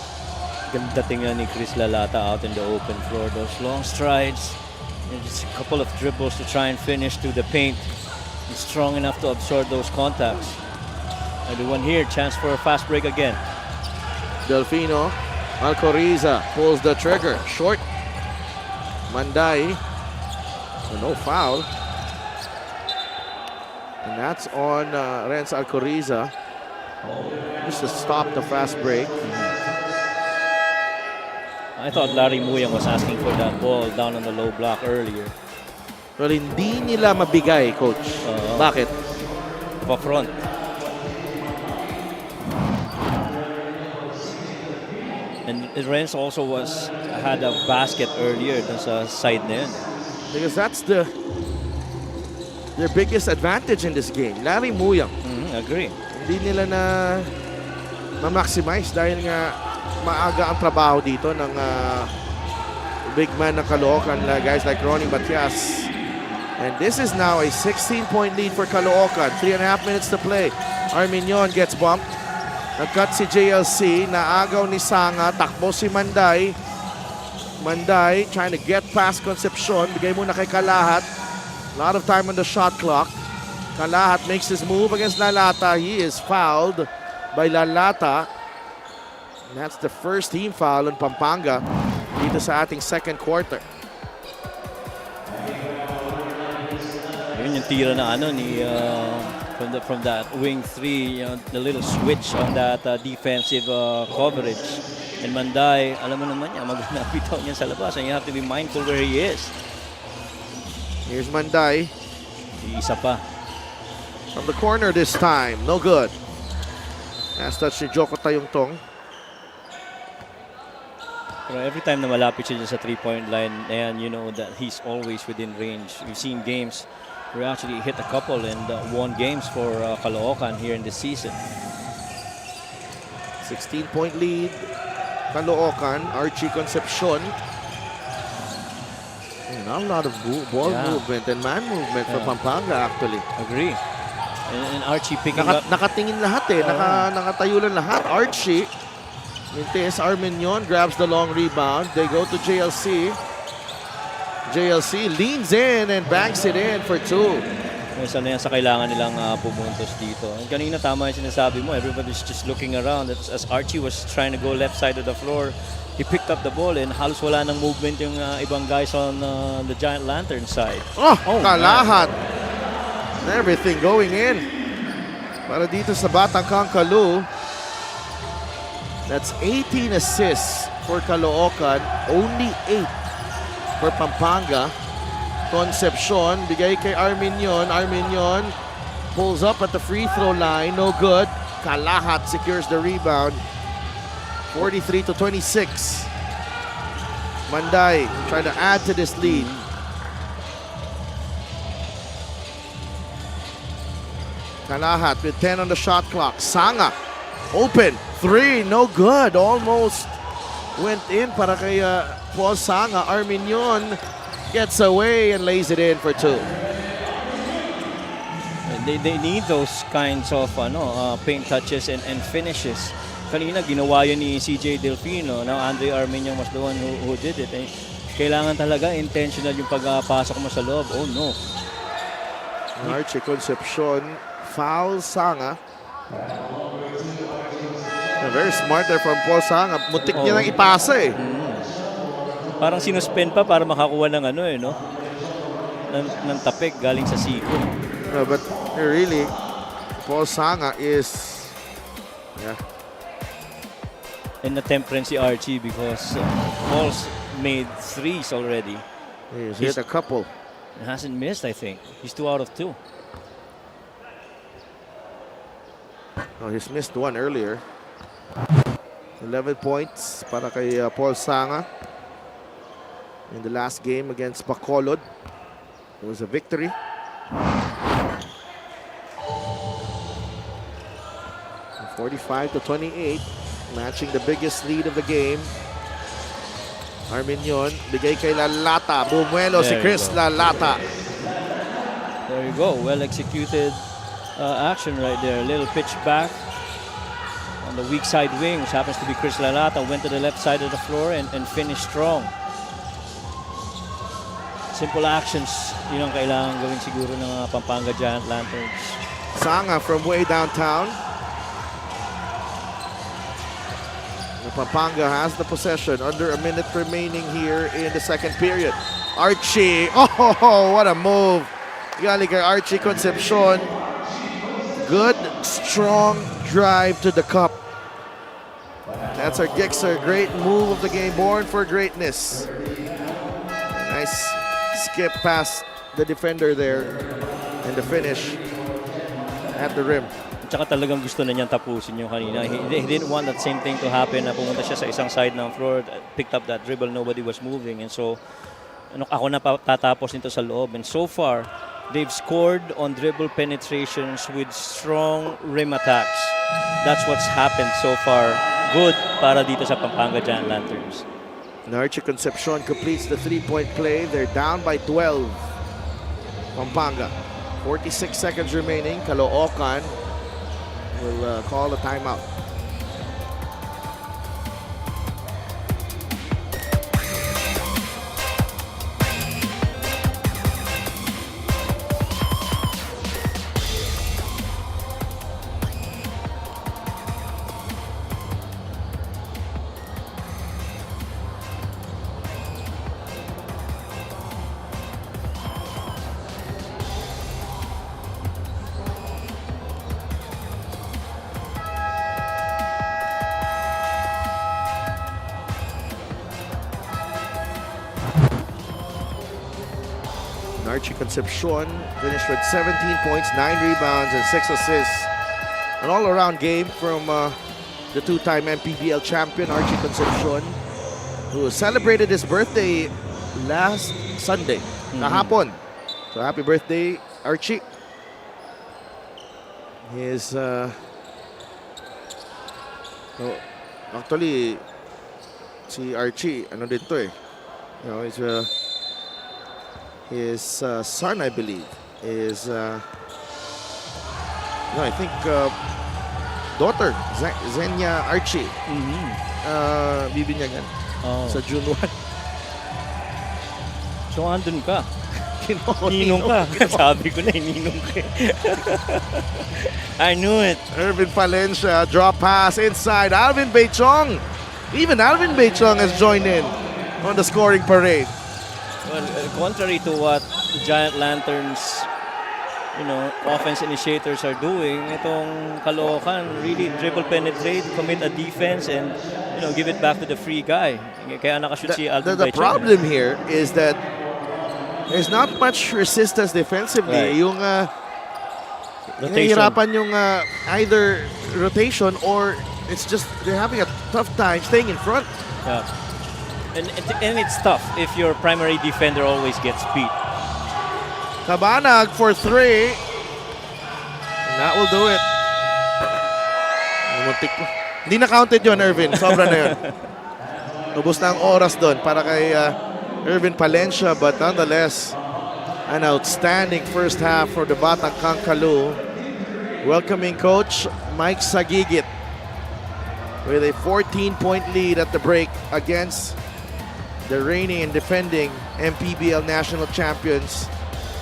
Ganda tingnan ni Chris Lalata out in the open floor. Those long strides. And just a couple of dribbles to try and finish to the paint. He's strong enough to absorb those contacts. And the one here, chance for a fast break again. Delfino Alcoriza pulls the trigger. Short. Manday. No foul. And that's on Renz Alcoriza. Just to stop the fast break. I thought Larry Muyang was asking for that ball down on the low block earlier. Pero hindi nila mabigay, Coach. Bakit? Pa front. And Renz also had a basket earlier dun sa side na yun. Because that's their biggest advantage in this game. Larry Muyang. Agree. Hindi nila na ma-maximize dahil nga maaga ang trabaho dito ng big man ng Caloocan, guys like Ronnie Matias. And this is now a 16-point lead for Caloocan. 3.5 minutes to play. Arminion gets bumped. Nag-cut si JLC. Naagaw ni Sanga. Takbo si Manday. Manday trying to get past Concepcion. Bigay muna kay Kalahat. A lot of time on the shot clock. Kalahat makes his move against Lalata. He is fouled by Lalata. And that's the first team foul on Pampanga dito sa ating second quarter. Yun yung tira na ano ni from that wing three, the little switch on that defensive coverage. And Manday, alam mo naman niya, magandang bitaw niya sa labas, and you have to be mindful where he is. Here's Manday. Isa pa. From the corner this time, no good. Last touch ni Joko Tayungtong. Pero every time na malapit siya sa 3-point line, and you know that he's always within range. We've seen games where actually hit a couple and won games for Caloocan here in this season. 16-point lead. Caloocan, Archie Concepcion. Not a lot of ball movement and man movement for Pampanga actually. Agree. And Archie picking up. Nakatingin lahat eh. Nakatayo lang lahat. Archie. Mintes Arminion grabs the long rebound. They go to JLC. JLC leans in and banks it in for two. Isa na yan sa kailangan nilang pumuntos dito. And kanina tama yung sinasabi mo, everybody's just looking around. As Archie was trying to go left side of the floor, he picked up the ball and halos wala ng movement yung ibang guys on the Giant Lantern side. Oh, Kalahat. Everything going in. Para dito sa Batangang Kalu. That's 18 assists for Caloocan. Only 8 for Pampanga. Concepcion, bigay kay Arminion. Arminion pulls up at the free throw line. No good. Kalahat secures the rebound. 43-26. Manday trying to add to this lead. Kalahat with 10 on the shot clock. Sanga open. 3, no good. Almost went in para kay Paul Sanga. Arminion gets away and lays it in for 2. They need those kinds of paint touches and finishes. Kanina ginawa yun ni CJ Delfino. Now Andre Arminion was the one who did it. Kailangan talaga intentional yung pagpasok mo sa loob. Oh no. Archie Concepcion foul Sanga. Very smart there from Paul Sanga. Muntik niya nang ipasa eh. Parang sinuspend pa para makakuha ng ng tapik galing sa siko. No, but really, Paul Sanga is And na-temperance si Archie because Paul's made 3s already. he's hit a couple. He hasn't missed, I think. He's 2 out of 2. Oh, he's missed 1 earlier. 11 points para kay Paul Sanga. In the last game against Bacolod, it was a victory. And 45-28, matching the biggest lead of the game. Arminion, bigay kay Lalata. Bumuelo si Chris Lalata. There you go. Well executed action right there. A little pitch back on the weak side wing, which happens to be Chris Lalata. Went to the left side of the floor and finished strong. Simple actions, yun ang kailangan gawin siguro ng Pampanga Giant Lanterns. Sanga from way downtown. Pampanga has the possession. Under a minute remaining here in the second period. Archie, oh, what a move. Galing kay Archie Concepcion. Good, strong drive to the cup. That's our Gixer. Great move of the game, born for greatness. Nice skip past the defender there and the finish at the rim. Tsaka talagang gusto na niyang tapusin yung kanina. He didn't want that same thing to happen na pumunta siya sa isang side ng floor, picked up that dribble, nobody was moving. And so, ako na tatapos nito sa loob. And so far, they've scored on dribble penetrations with strong rim attacks. That's what's happened so far. Good para dito sa Pampanga Giant Lanterns. Archie Concepcion completes the three-point play. They're down by 12. Pampanga. 46 seconds remaining. Caloocan will call a timeout. Archie Concepcion finished with 17 points, 9 rebounds, and 6 assists. An all-around game from the two-time MPBL champion, Archie Concepcion, who celebrated his birthday last Sunday, kahapon. So happy birthday, Archie. His, actually, si Archie, ano din to eh. You know, he's his son, I believe, is no, I think daughter, Zenia Archie. Bibinyagan sa June 1. So andun ka. Ninong ka. Sabi ko na, ninong ka. I knew it. Irvin Palencia, drop pass inside. Alvin Beichong. Even Alvin Beichong has joined in on the scoring parade. Well, contrary to what the Giant Lanterns, offense initiators are doing, itong Caloocan really dribble penetrate, commit a defense, and give it back to the free guy. Kaya nakashoot si Alvin The Beichong. problem here is that there's not much resistance defensively. Right. Yung Rotation. nahihirapan yung either rotation or it's just they're having a tough time staying in front. Yeah. And it's tough if your primary defender always gets beat. Cabanag for 3. And that will do it. Hindi na counted yun, Irvin. Sobra na yun. Ubus na ang oras doon para kay Irvin Palencia, but nonetheless, an outstanding first half for the Batang Kangkalu. Welcoming coach Mike Sagigit with a 14-point lead at the break against the reigning and defending MPBL national champions,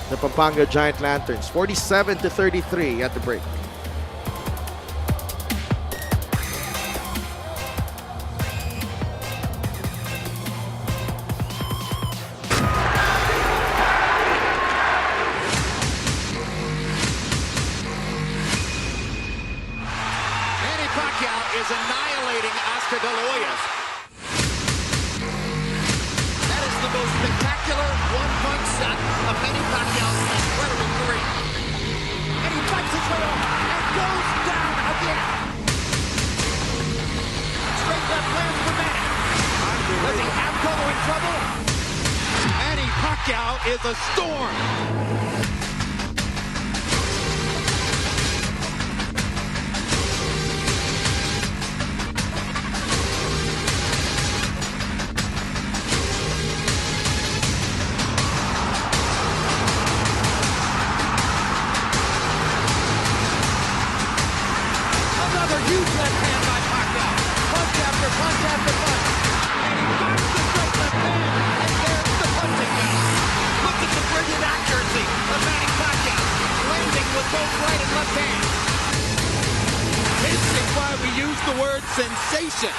the Pampanga Giant Lanterns. 47-33 at the break. Manny Pacquiao is annihilating Oscar De La Hoya's. That is the most spectacular one-punch shot of Manny Pacquiao's incredible career. And he fights his way off and goes down again. Straight left lands for Manny. Does he have Colo in trouble? Manny Pacquiao is a storm. Another huge left hand by Pacquiao. Punch after punch after punch. And he got the straight left hand. And there's the punching now. Look at the brilliant accuracy of Manny Pacquiao. Landing with both right and left hands. This is why we use the word sensation.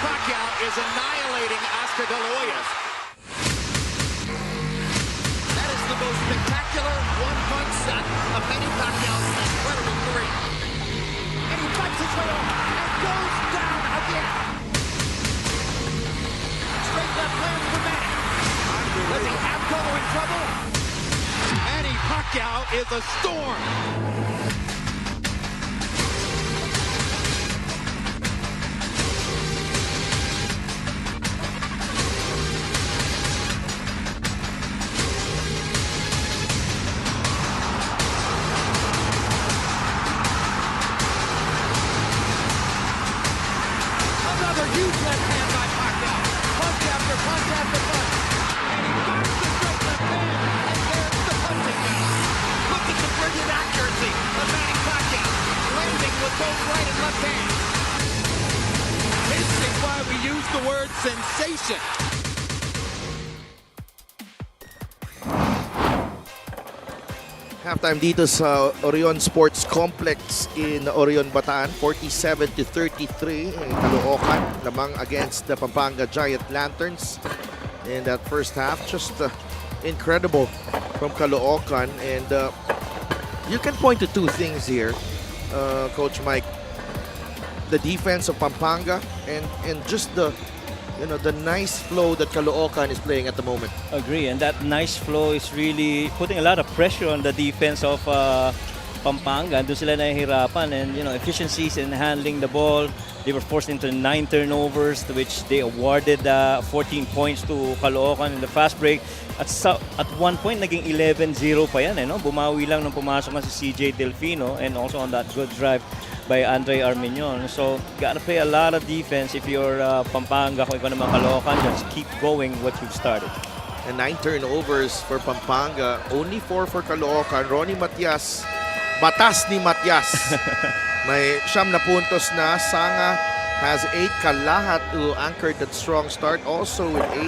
Pacquiao is annihilating Oscar De La Hoya. That is the most spectacular one-punch shot of Manny Pacquiao's incredible career. And he fights his way off and goes down again. Straight left lands for Manny. Does he have Colo in trouble? Manny Pacquiao is a storm. Another huge left hand by Pacquiao. Punch after punch after punch. And he finds the straight left hand. And there's the punching now. Look at the brilliant accuracy of Manny Pacquiao. Landing with both right and left hands. This is why we use the word sensation. Halftime dito sa Orion Sports Complex in Orion, Bataan. 47-33 in Caloocan. Lamang against the Pampanga Giant Lanterns. In that first half, just incredible from Caloocan. And you can point to two things here, Coach Mike. The defense of Pampanga and just the nice flow that Caloocan is playing at the moment. Agree, and that nice flow is really putting a lot of pressure on the defense of Pampanga. Doon sila nahihirapan, and efficiencies in handling the ball. They were forced into 9 turnovers, to which they awarded 14 points to Caloocan in the fast break. At one point, naging 11-0 pa yan. Bumawi lang nung pumasok na si CJ Delfino, and also on that good drive by Andre Arminion. So, gotta play a lot of defense if you're Pampanga. Kung ikaw naman Caloocan, just keep going what you've started. And 9 turnovers for Pampanga, only 4 for Caloocan. Ronnie Matias, batas ni Matias. May 9 na puntos na. Sanga has 8. Kalahat who anchored that strong start also with 8.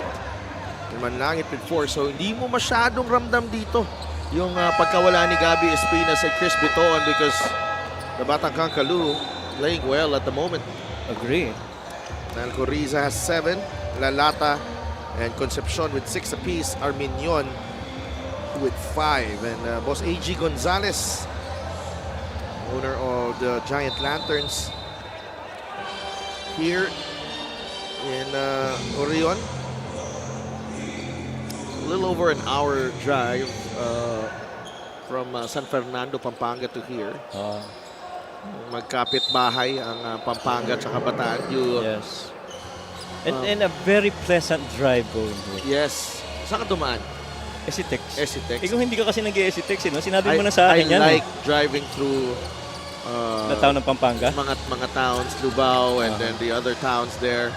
Manlangit with 4. So hindi mo masyadong ramdam dito yung pagkawala ni Gabby Espinas at Chris Biton, because the Batangang Caloo playing well at the moment. Agree. Nalcoriza has 7. Lalata and Concepcion with 6 apiece. Arminion with 5. And Boss A.G. Gonzalez, owner of the Giant Lanterns, here in Orion. A little over an hour drive from San Fernando, Pampanga to here. Magkapit bahay ang Pampanga at Bataan. Yes. And a very pleasant drive going here. Yes. Saan ka dumaan? Esitex. Esitex. Kung hindi ka kasi nag-Esitex, sinabi mo na sa akin I yan. like driving through the town ng Pampanga. Mga towns, Lubao, and then the other towns there.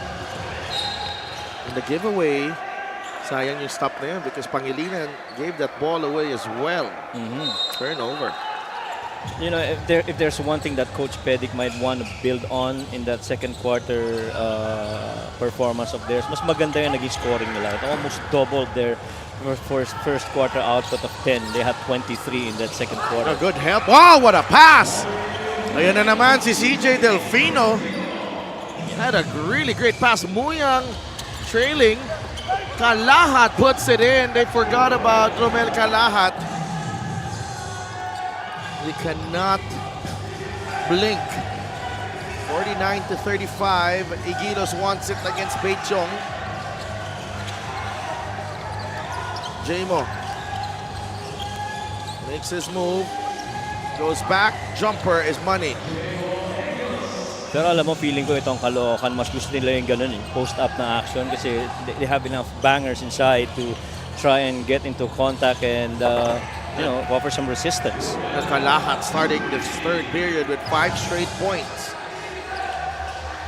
And the giveaway, sayang yung stop na yun because Pangilinan gave that ball away as well. Turnover. If there's one thing that Coach Pedic might want to build on in that second quarter performance of theirs, mas maganda yung naging scoring nila. It almost doubled their first quarter output of 10. They had 23 in that second quarter. A good help. Wow, what a pass! Ayan na naman si CJ Delfino. Had a really great pass. Muyang trailing. Kalahat puts it in. They forgot about Romel Kalahat. We cannot blink. 49-35. Igilos wants it against Beichong. Jamo makes his move. Goes back. Jumper is money. Pero alam mo, feeling ko itong Caloocan, mas gusto nila yung ganun, post-up na action kasi they have enough bangers inside to try and get into contact and offer some resistance. Kalahat starting this third period with 5 straight points.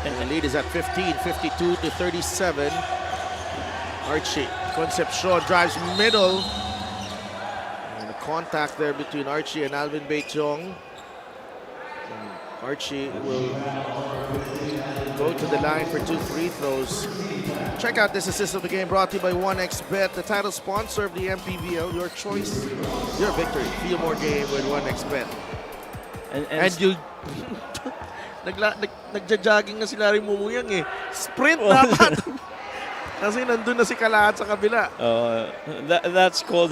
And the lead is at 15, 52-37. Archie Concepcion drives middle. And a contact there between Archie and Alvin Beichong. Archie will go to the line for 2 free throws. Check out this assist of the game brought to you by 1xBet, the title sponsor of the MPBL. Your choice, your victory. Feel more game with 1xBet. And you Nagja-jogging na si Larry Mumuyang eh. Sprint dapat. Kasi nandun na si Kalahat sa kabila. That's called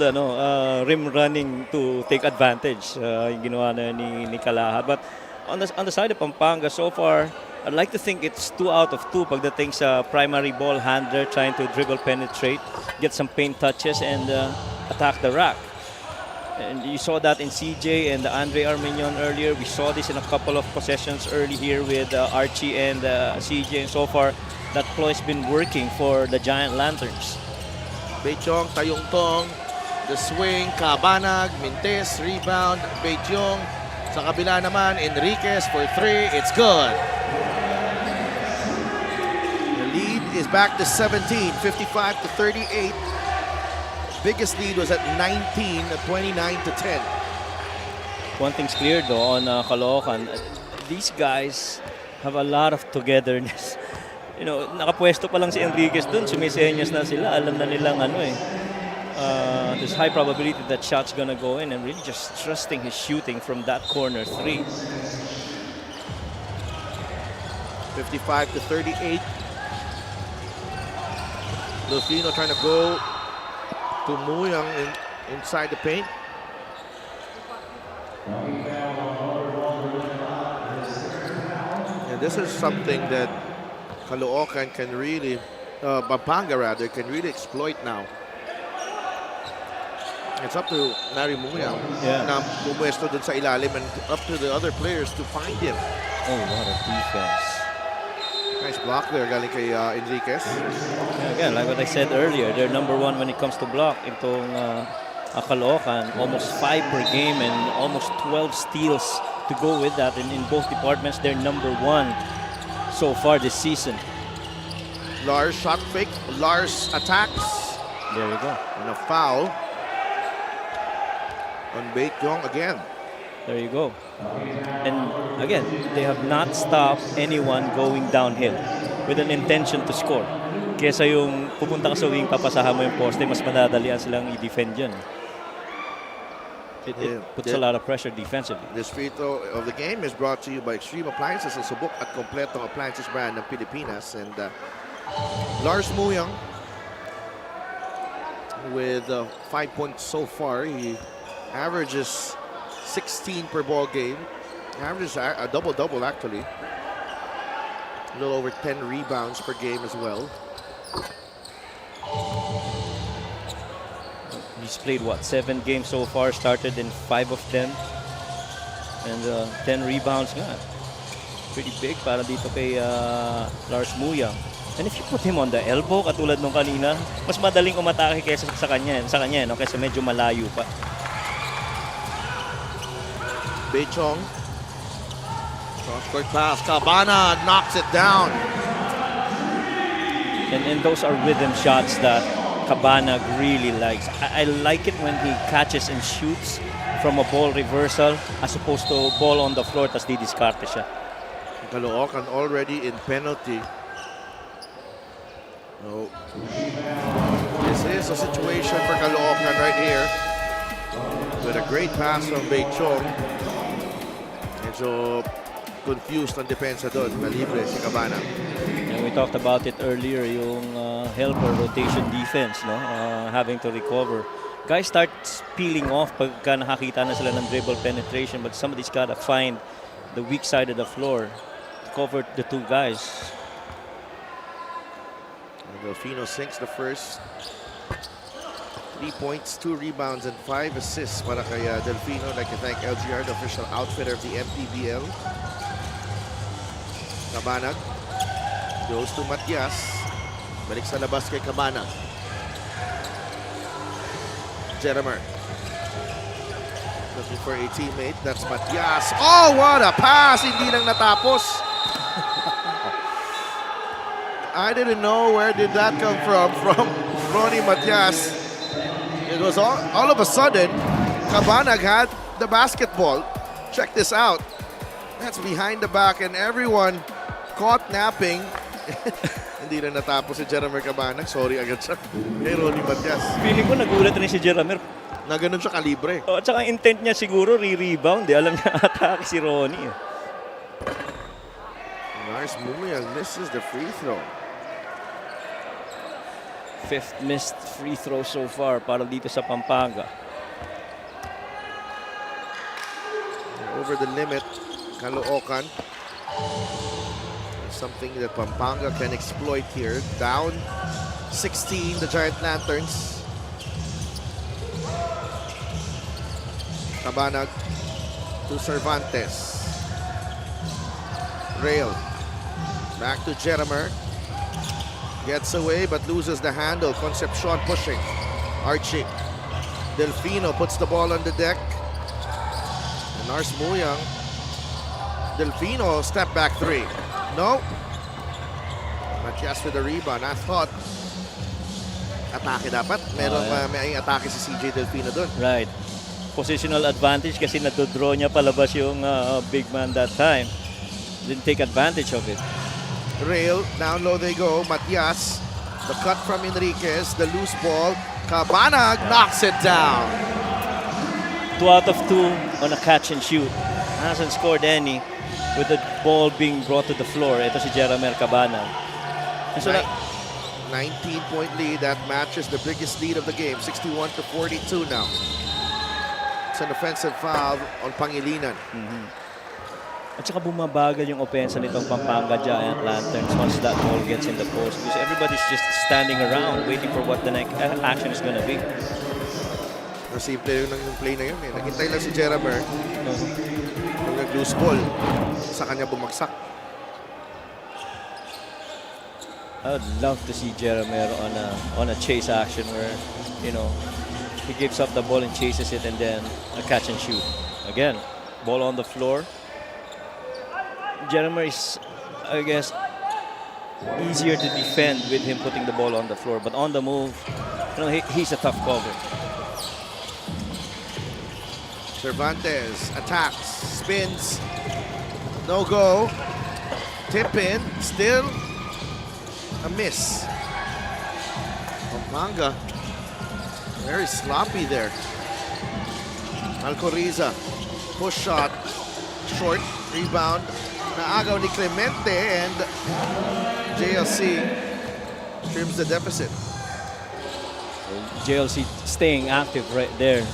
rim running to take advantage. Yung ginawa na ni Kalahat. But on the side of Pampanga, so far, I'd like to think it's 2 out of 2 pagdating sa primary ball handler trying to dribble penetrate, get some paint touches, and attack the rack. And you saw that in CJ and Andre Armenian earlier. We saw this in a couple of possessions early here with Archie and CJ. And so far, that ploy has been working for the Giant Lanterns. Beichong, Tayungtong, the swing, Cabanag, Mintes, rebound, Beichong. Sa kabila naman, Enriquez for 3. It's good. The lead is back to 17, 55 to 38. Biggest lead was at 19, 29 to 10. One thing's clear though on Caloocan, these guys have a lot of togetherness. You know, nakapwesto pa lang si Enriquez dun, sumisenyas na sila, alam na nilang there's high probability that shot's gonna go in, and really just trusting his shooting from that corner 3. 55 to 38. Lufino trying to go to Muyang inside the paint. And this is something that Caloocan can really, Pampanga rather, can really exploit now. It's up to Larry Muyang na bumuesto dun sa ilalim, and up to the other players to find him. Oh, what a defense. Nice block there galing kay Enriquez. Again, like what I said earlier, they're number 1 when it comes to block. Itong Caloocan, almost 5 per game and almost 12 steals to go with that. And in both departments, they're number 1 so far this season. Lars shot fake. Lars attacks. There you go. And a foul on Baekhyong again. There you go. And again, they have not stopped anyone going downhill with an intention to score. Kesa yung pupunta ka sa wing, papasahan mo yung poste, mas madadalian silang i-defend yun. It puts a lot of pressure defensively. This free throw of the game is brought to you by Extreme Appliances, ang subok at kompletong appliances brand ng Pilipinas. And Lars Muyang with 5 points so far. He averages 16 per ball game. Averages a double-double actually. A little over 10 rebounds per game as well. He's played, 7 games so far, started in 5 of them. And 10 rebounds nga. Pretty big para dito kay Lars Muyang. And if you put him on the elbow, katulad nung kanina, mas madaling umatake kaysa sa kanya, no? Kaysa medyo malayo pa. Beichong. Cross-court pass. Cabana knocks it down. And those are rhythm shots that Cabana really likes. I like it when he catches and shoots from a ball reversal as opposed to ball on the floor tas didiskarte siya. Caloocan already in penalty. No. This is a situation for Caloocan right here. With a great pass from Beichong. Medyo confused ang depensa doon. Nalibre si Cabana. And we talked about it earlier, yung helper rotation defense, no? Having to recover. Guys start peeling off pagka nakakita na sila ng dribble penetration, but somebody's gotta find the weak side of the floor to cover the 2 guys. And Delfino sinks the first. 3 points, 2 rebounds, and 5 assists para kay Delfino. I'd like to thank LGR, the official outfitter of the MPBL. Cabanag goes to Matias. Balik sa labas kay Cabanag. Jeramer looking for a teammate. That's Matias. Oh, what a pass! Hindi lang natapos. I didn't know where did that come from Ronnie Matias. It was all of a sudden, Cabanag had the basketball. Check this out. That's behind the back and everyone caught napping. Hindi na natapos si Jeramer Cabanag. Sorry agad siya kay Ronnie Matias. Feeling ko nagulat rin si Jeramer. Na ganun siya kalibre. At saka intent niya siguro re-rebound. Alam niya atake si Ronnie. Lars Muyang misses the free throw. 5th missed free throw so far para dito sa Pampanga. Over the limit, Caloocan. Something that Pampanga can exploit here. Down 16, the Giant Lanterns. Cabanag to Cervantes. Rail. Back to Jeramer. Gets away but loses the handle. Concepcion pushing. Archie. Delfino puts the ball on the deck. And Lars Muyang. Delfino step back three. No. Matias with the rebound. I thought atake dapat. May atake si CJ Delfino dun. Right. Positional advantage kasi nadodraw niya palabas yung big man that time. Didn't take advantage of it. Rail, down low they go. Matias, the cut from Enriquez, the loose ball. Cabanag knocks it down. 2 out of 2 on a catch and shoot. Hasn't scored any with the ball being brought to the floor. Ito si Jeramer Cabanag. And so 19-point lead. That matches the biggest lead of the game. 61-42 now. It's an offensive foul on Pangilinan. At saka bumabagal yung opensa nitong Pampanga Giant Lanterns once that ball gets in the post because everybody's just standing around waiting for what the next action is gonna be. Simple yung play na yun eh. Naghintay lang si Jeramer. Nung nag-loose ball, sa kanya bumagsak. I would love to see Jeramer on a chase action where, you know, he gives up the ball and chases it and then a catch and shoot. Again, ball on the floor. Jeramer is, I guess, easier to defend with him putting the ball on the floor. But on the move, you know, he's a tough cover. Cervantes attacks, spins, no go, tip in, still a miss. Pampanga, very sloppy there. Alcoriza, push shot, short, rebound. Naagaw ni Clemente and JLC trims the deficit. JLC staying active right there.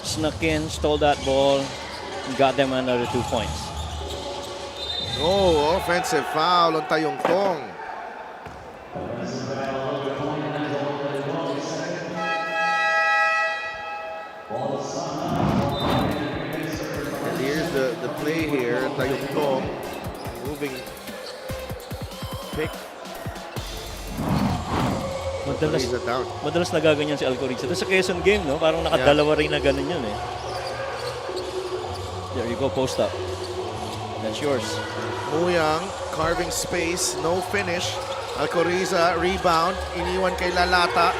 Snuck in, stole that ball, and got them another 2 points. Oh, offensive foul on Tayongtong. And here's the play here. Tayongtong moving pick. Madalas nagaganyan si Alcoriza. Sa Quezon game, no? Parang nakadalawa rin na ganun yun eh. There you go, post up. That's yours. Muyang carving space, no finish. Alcoriza, rebound, iniwan kay Lalata.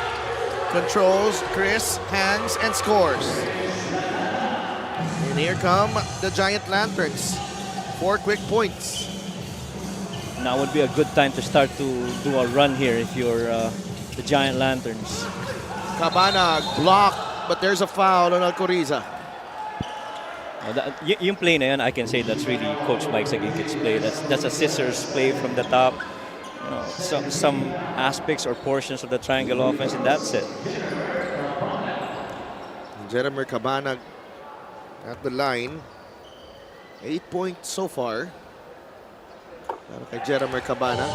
Controls, Chris, hangs, and scores. And here come the Giant Lanterns. 4 quick points. Now would be a good time to start to do a run here if you're the Giant Lanterns. Cabanag blocked, but there's a foul on Alcoriza. Yung play na yun, I can say that's really Coach Mike Sagigit's play. That's a scissors play from the top. You know, some aspects or portions of the triangle offense, and that's it. Jeramer Cabanag at the line. 8 points so far. Para kay Jeramer Cabanag.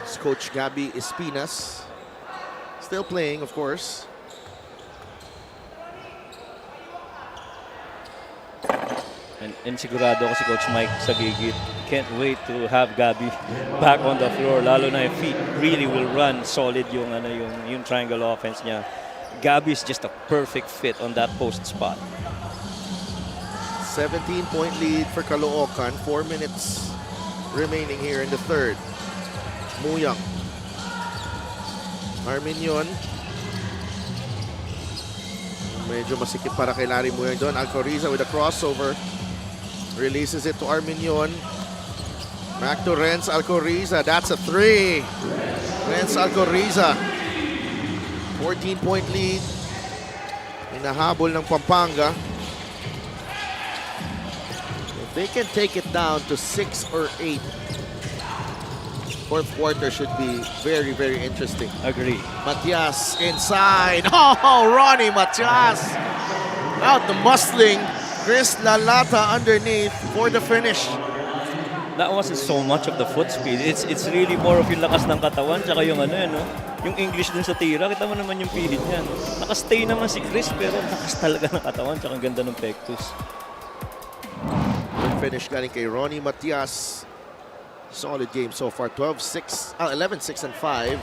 It's Coach Gabby Espinas. Still playing, of course. And sigurado ako si Coach Mike Sagigit can't wait to have Gabby back on the floor. Lalo na if he really will run solid yung triangle offense niya. Gabby is just a perfect fit on that post spot. 17-point lead for Caloocan. 4 minutes remaining here in the third. Muyang. Arminion. Medyo masikip para kay Larry Muyang doon. Alcoriza with a crossover. Releases it to Arminion. Back to Renz Alcoriza. That's a 3. Renz Alcoriza. 14-point lead. Inahabol ng Pampanga. they can take it down to 6 or 8, fourth quarter should be very, very interesting. Agree. Matias inside. Oh, Ronnie Matias out the muscling. Chris Lalata underneath for the finish. That wasn't so much of the foot speed. It's really more of yung lakas ng katawan tsaka yung ano yan, no? Yung English dun sa tira. Kita mo naman yung pihit niya. No? Nakastay naman si Chris pero lakas talaga ng katawan tsaka ang ganda ng pectus. Good finish galing kay Ronnie Matias. Solid game so far. 11-6 and 5.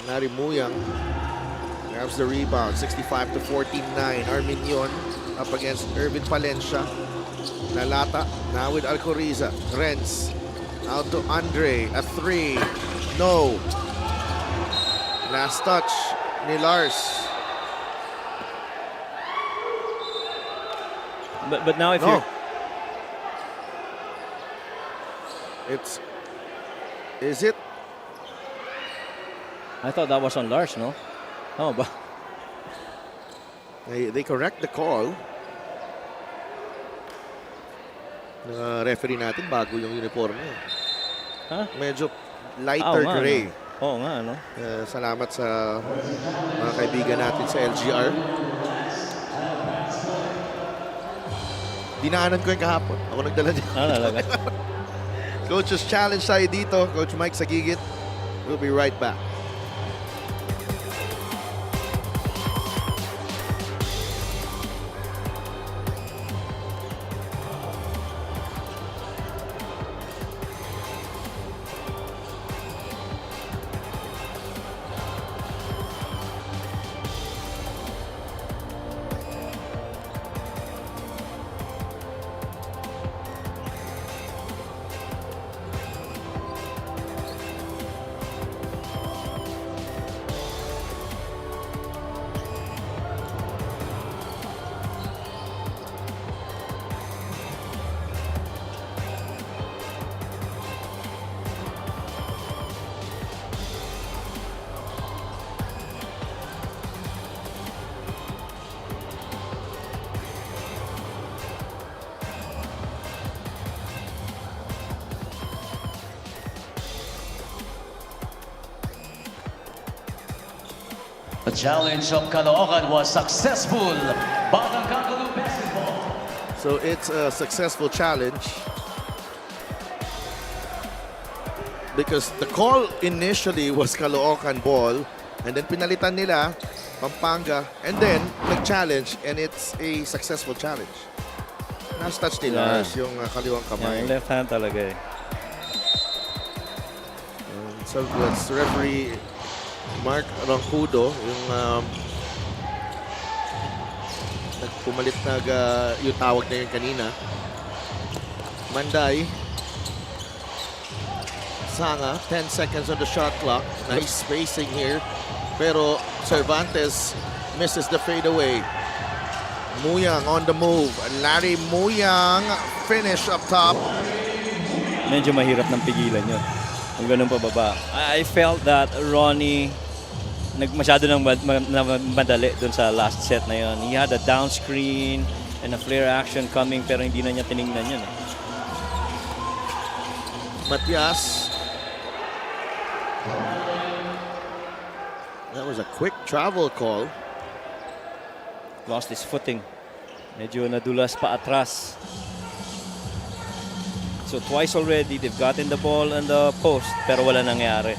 Nari Muyang grabs the rebound. 65-49. Arminion up against Irvin Palencia. Lalata now with Alcoriza. Renz out to Andre. A 3. No. Last touch ni Lars. But now if No. you're... Is it? I thought that was on Lars, no? Oh, but... They correct the call. Referee natin bago yung uniform niya. Huh? Medyo lighter nga, gray. no? Oo nga, no? Salamat sa mga kaibigan natin sa LGR. Dinaanan ko yung kahapon. Ako nagdala niya. Talaga. Coach's challenge tayo dito. Coach Mike Sagigit. We'll be right back. The challenge of Caloocan was successful. Pampanga Caloocan basketball. So it's a successful challenge because the call initially was Caloocan ball and then pinalitan nila Pampanga and then nag-challenge and it's a successful challenge. Last touch ni Lars yung kaliwang kamay. Yung left hand talaga eh. So that's referee Mark Roncudo yung nagpumalit yung tawag na yun kanina. Manday Sanga, 10 seconds on the shot clock. Nice spacing here. Pero Cervantes misses the fadeaway. Muyang on the move. Larry Muyang finish up top. Medyo mahirap ng pigilan yun. Kung ganun pababa. I felt that Ronnie masyado nang madali dun sa last set na yun. He had a down screen and a flare action coming pero hindi na niya tinignan yun. Matias. That was a quick travel call. Lost his footing. Medyo nadulas pa atras. So twice already, they've gotten the ball on the post pero wala nangyari.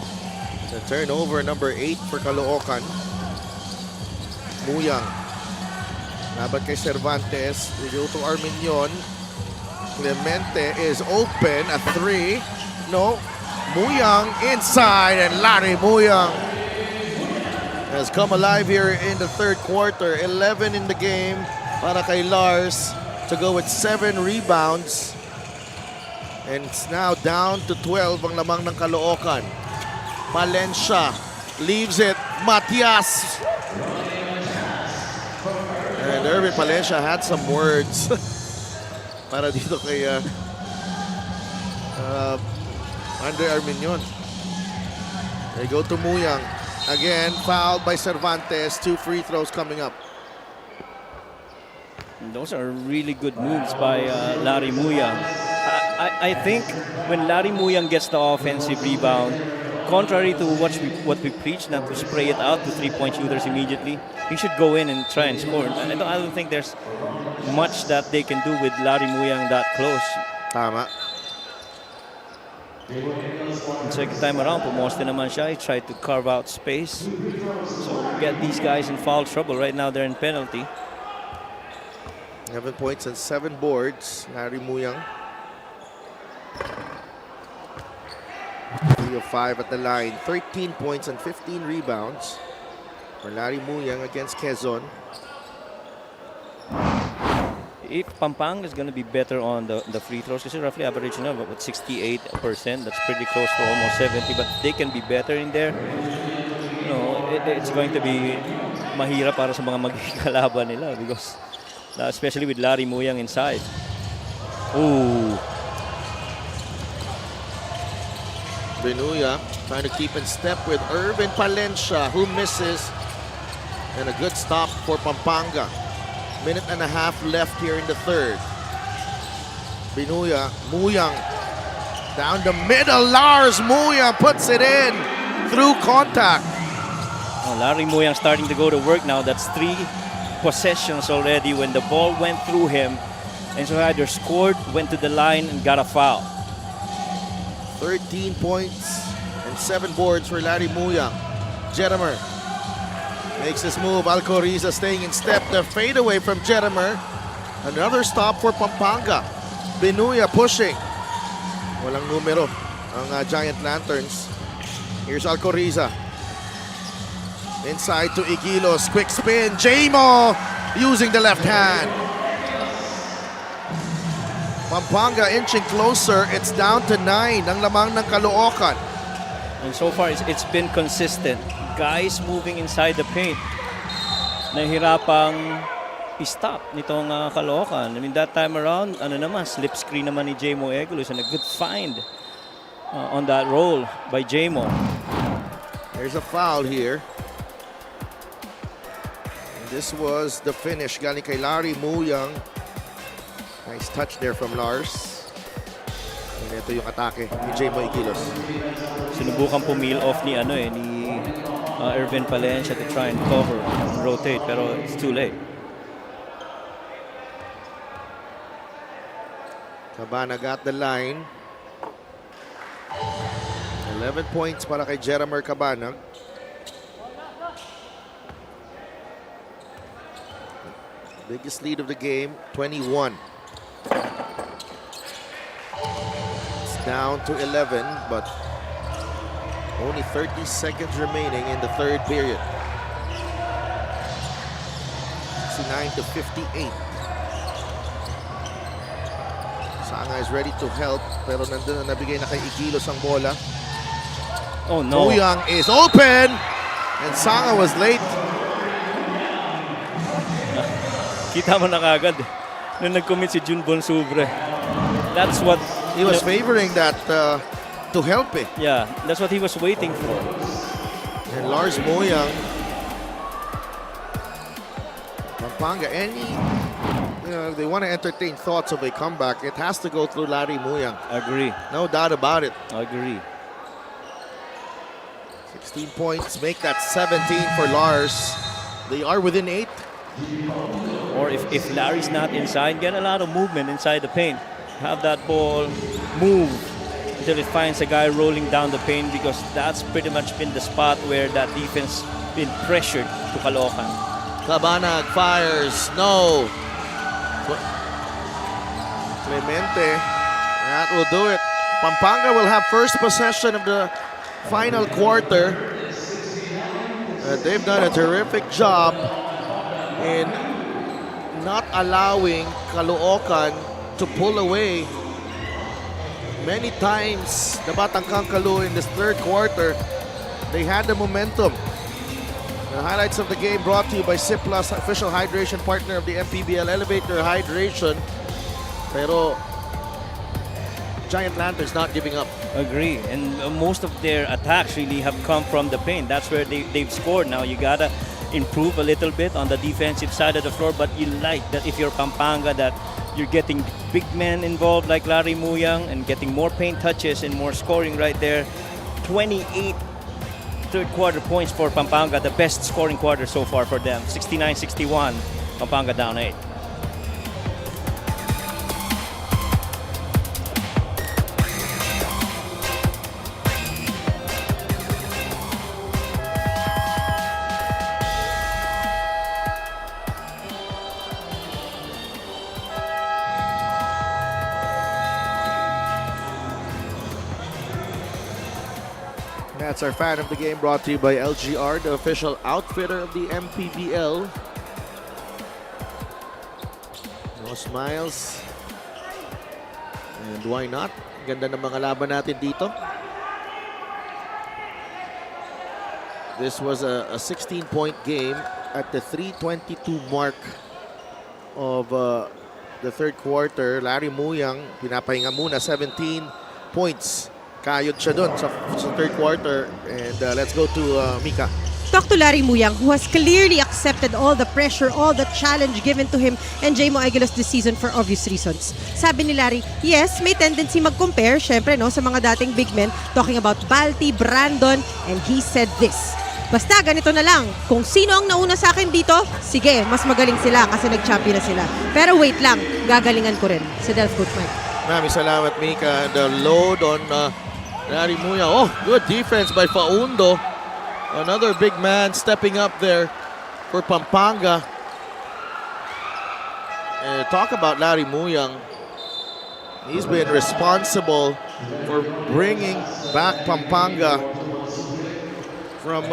The turnover number 8 for Caloocan. Muyang. Laban kay Cervantes. We go to Arminion. Clemente is open. A 3. No. Muyang inside and Larry Muyang has come alive here in the third quarter. 11 in the game para kay Lars to go with 7 rebounds. And it's now down to 12 ang lamang ng Caloocan. Palencia leaves it. Matias. And Irvin Palencia had some words para dito kay Andre Arminion. They go to Muyang. Again, fouled by Cervantes. 2 free throws coming up. Those are really good moves by Larry Muyang. I think when Larry Muyang gets the offensive rebound, contrary to what we preach, not to spray it out to three-point shooters immediately, he should go in and try and score. I don't think there's much that they can do with Larry Muyang that close. Tama. And second time around, pumoste naman siya. He tried to carve out space. So get these guys in foul trouble. Right now they're in penalty. 11 points and 7 boards. Larry Muyang. 3 of 5 at the line. 13 points and 15 rebounds for Larry Muyang against Quezon. If Pampanga is going to be better on the free throws, kasi roughly average na about 68%. That's pretty close to almost 70. But they can be better in there. You know, it's going to be mahirap para sa mga magiging kalaban nila because especially with Larry Muyang inside. Ooh. Benuya trying to keep in step with Irvin Palencia, who misses. And a good stop for Pampanga. Minute and a half left here in the third. Benuya, Muyang down the middle. Lars Muyang puts it in through contact. Oh, Larry Muyang starting to go to work now. That's 3 possessions already when the ball went through him. And so either scored, went to the line, and got a foul. 13 points and 7 boards for Larry Muyang. Jedimer makes his move. Alcoriza staying in step. The fadeaway from Jedimer. Another stop for Pampanga. Benuya pushing. Walang numero ang Giant Lanterns. Here's Alcoriza. Inside to Igilos. Quick spin. Jamo using the left hand. Pampanga inching closer. It's down to 9 ang lamang ng Caloocan. And so far, it's been consistent. Guys moving inside the paint. Nahirapang i-stop nitong Caloocan. I mean, that time around, slip screen naman ni Jamo Egulos and a good find on that roll by Jamo. There's a foul here. And this was the finish galing kay Larry Muyang. Nice touch there from Lars. And ito yung atake ni Jamo Egulos. Sinubukan pumeel off ni Irvin Palencia to try and cover and rotate, pero it's too late. Cabana got the line. 11 points para kay Jedimer Cabana. Biggest lead of the game, 21. It's down to 11, but only 30 seconds remaining in the third period. 69 to 58. Sanga is ready to help, pero nandun na nabigay na kay Igilos ang bola. Oh no. Muyang is open, and Sanga was late. Kita mo na kagad nung nag-commit si Jun Bonsubre. That's what He was favoring that to help it. Yeah, that's what he was waiting for. And Lars Muyang, Pampanga, they want to entertain thoughts of a comeback. It has to go through Larry Muyang. Agree. No doubt about it. Agree. 16 points, make that 17 for Lars. They are within 8. Or if Larry's not inside, get a lot of movement inside the paint. Have that ball move until it finds a guy rolling down the paint, because that's pretty much been the spot where that defense been pressured to Caloocan. Cabanag fires, no. Clemente, that will do it. Pampanga will have first possession of the final quarter. They've done a terrific job in not allowing Caloocan to pull away. Many times, the Batangkang Kalu in this third quarter, they had the momentum. The highlights of the game brought to you by Ciplas, official hydration partner of the MPBL. Elevate your hydration. Pero Giant Lanterns not giving up. Agree. And most of their attacks really have come from the paint. That's where they've scored. Now you gotta improve a little bit on the defensive side of the floor, but you like that if you're Pampanga that you're getting big men involved like Larry Muyang and getting more paint touches and more scoring right there. 28 third quarter points for Pampanga, the best scoring quarter so far for them. 69-61, Pampanga down 8. That's our fan of the game, brought to you by LGR, the official outfitter of the MPBL. No smiles. And why not? Ganda ng mga laban natin dito. This was a 16-point game at the 3:22 mark of the third quarter. Larry Muyang, pinapahinga muna, 17 points. Kayod siya dun sa third quarter. And let's go to Mika. Talk to Larry Muyang, who has clearly accepted all the pressure, all the challenge given to him and J-Mo Aguilas this season for obvious reasons. Sabi ni Larry, yes, may tendency mag-compare, syempre, no, sa mga dating big men, talking about Balti, Brandon, and he said this. Basta ganito na lang, kung sino ang nauna sa akin dito, sige, mas magaling sila kasi nag-champion na sila. Pero wait lang, gagalingan ko rin. Sa Delph Coach Mike. Maraming salamat, Mika. The load on Larry Muyang. Oh, good defense by Faundo. Another big man stepping up there for Pampanga. Talk about Larry Muyang. He's been responsible for bringing back Pampanga from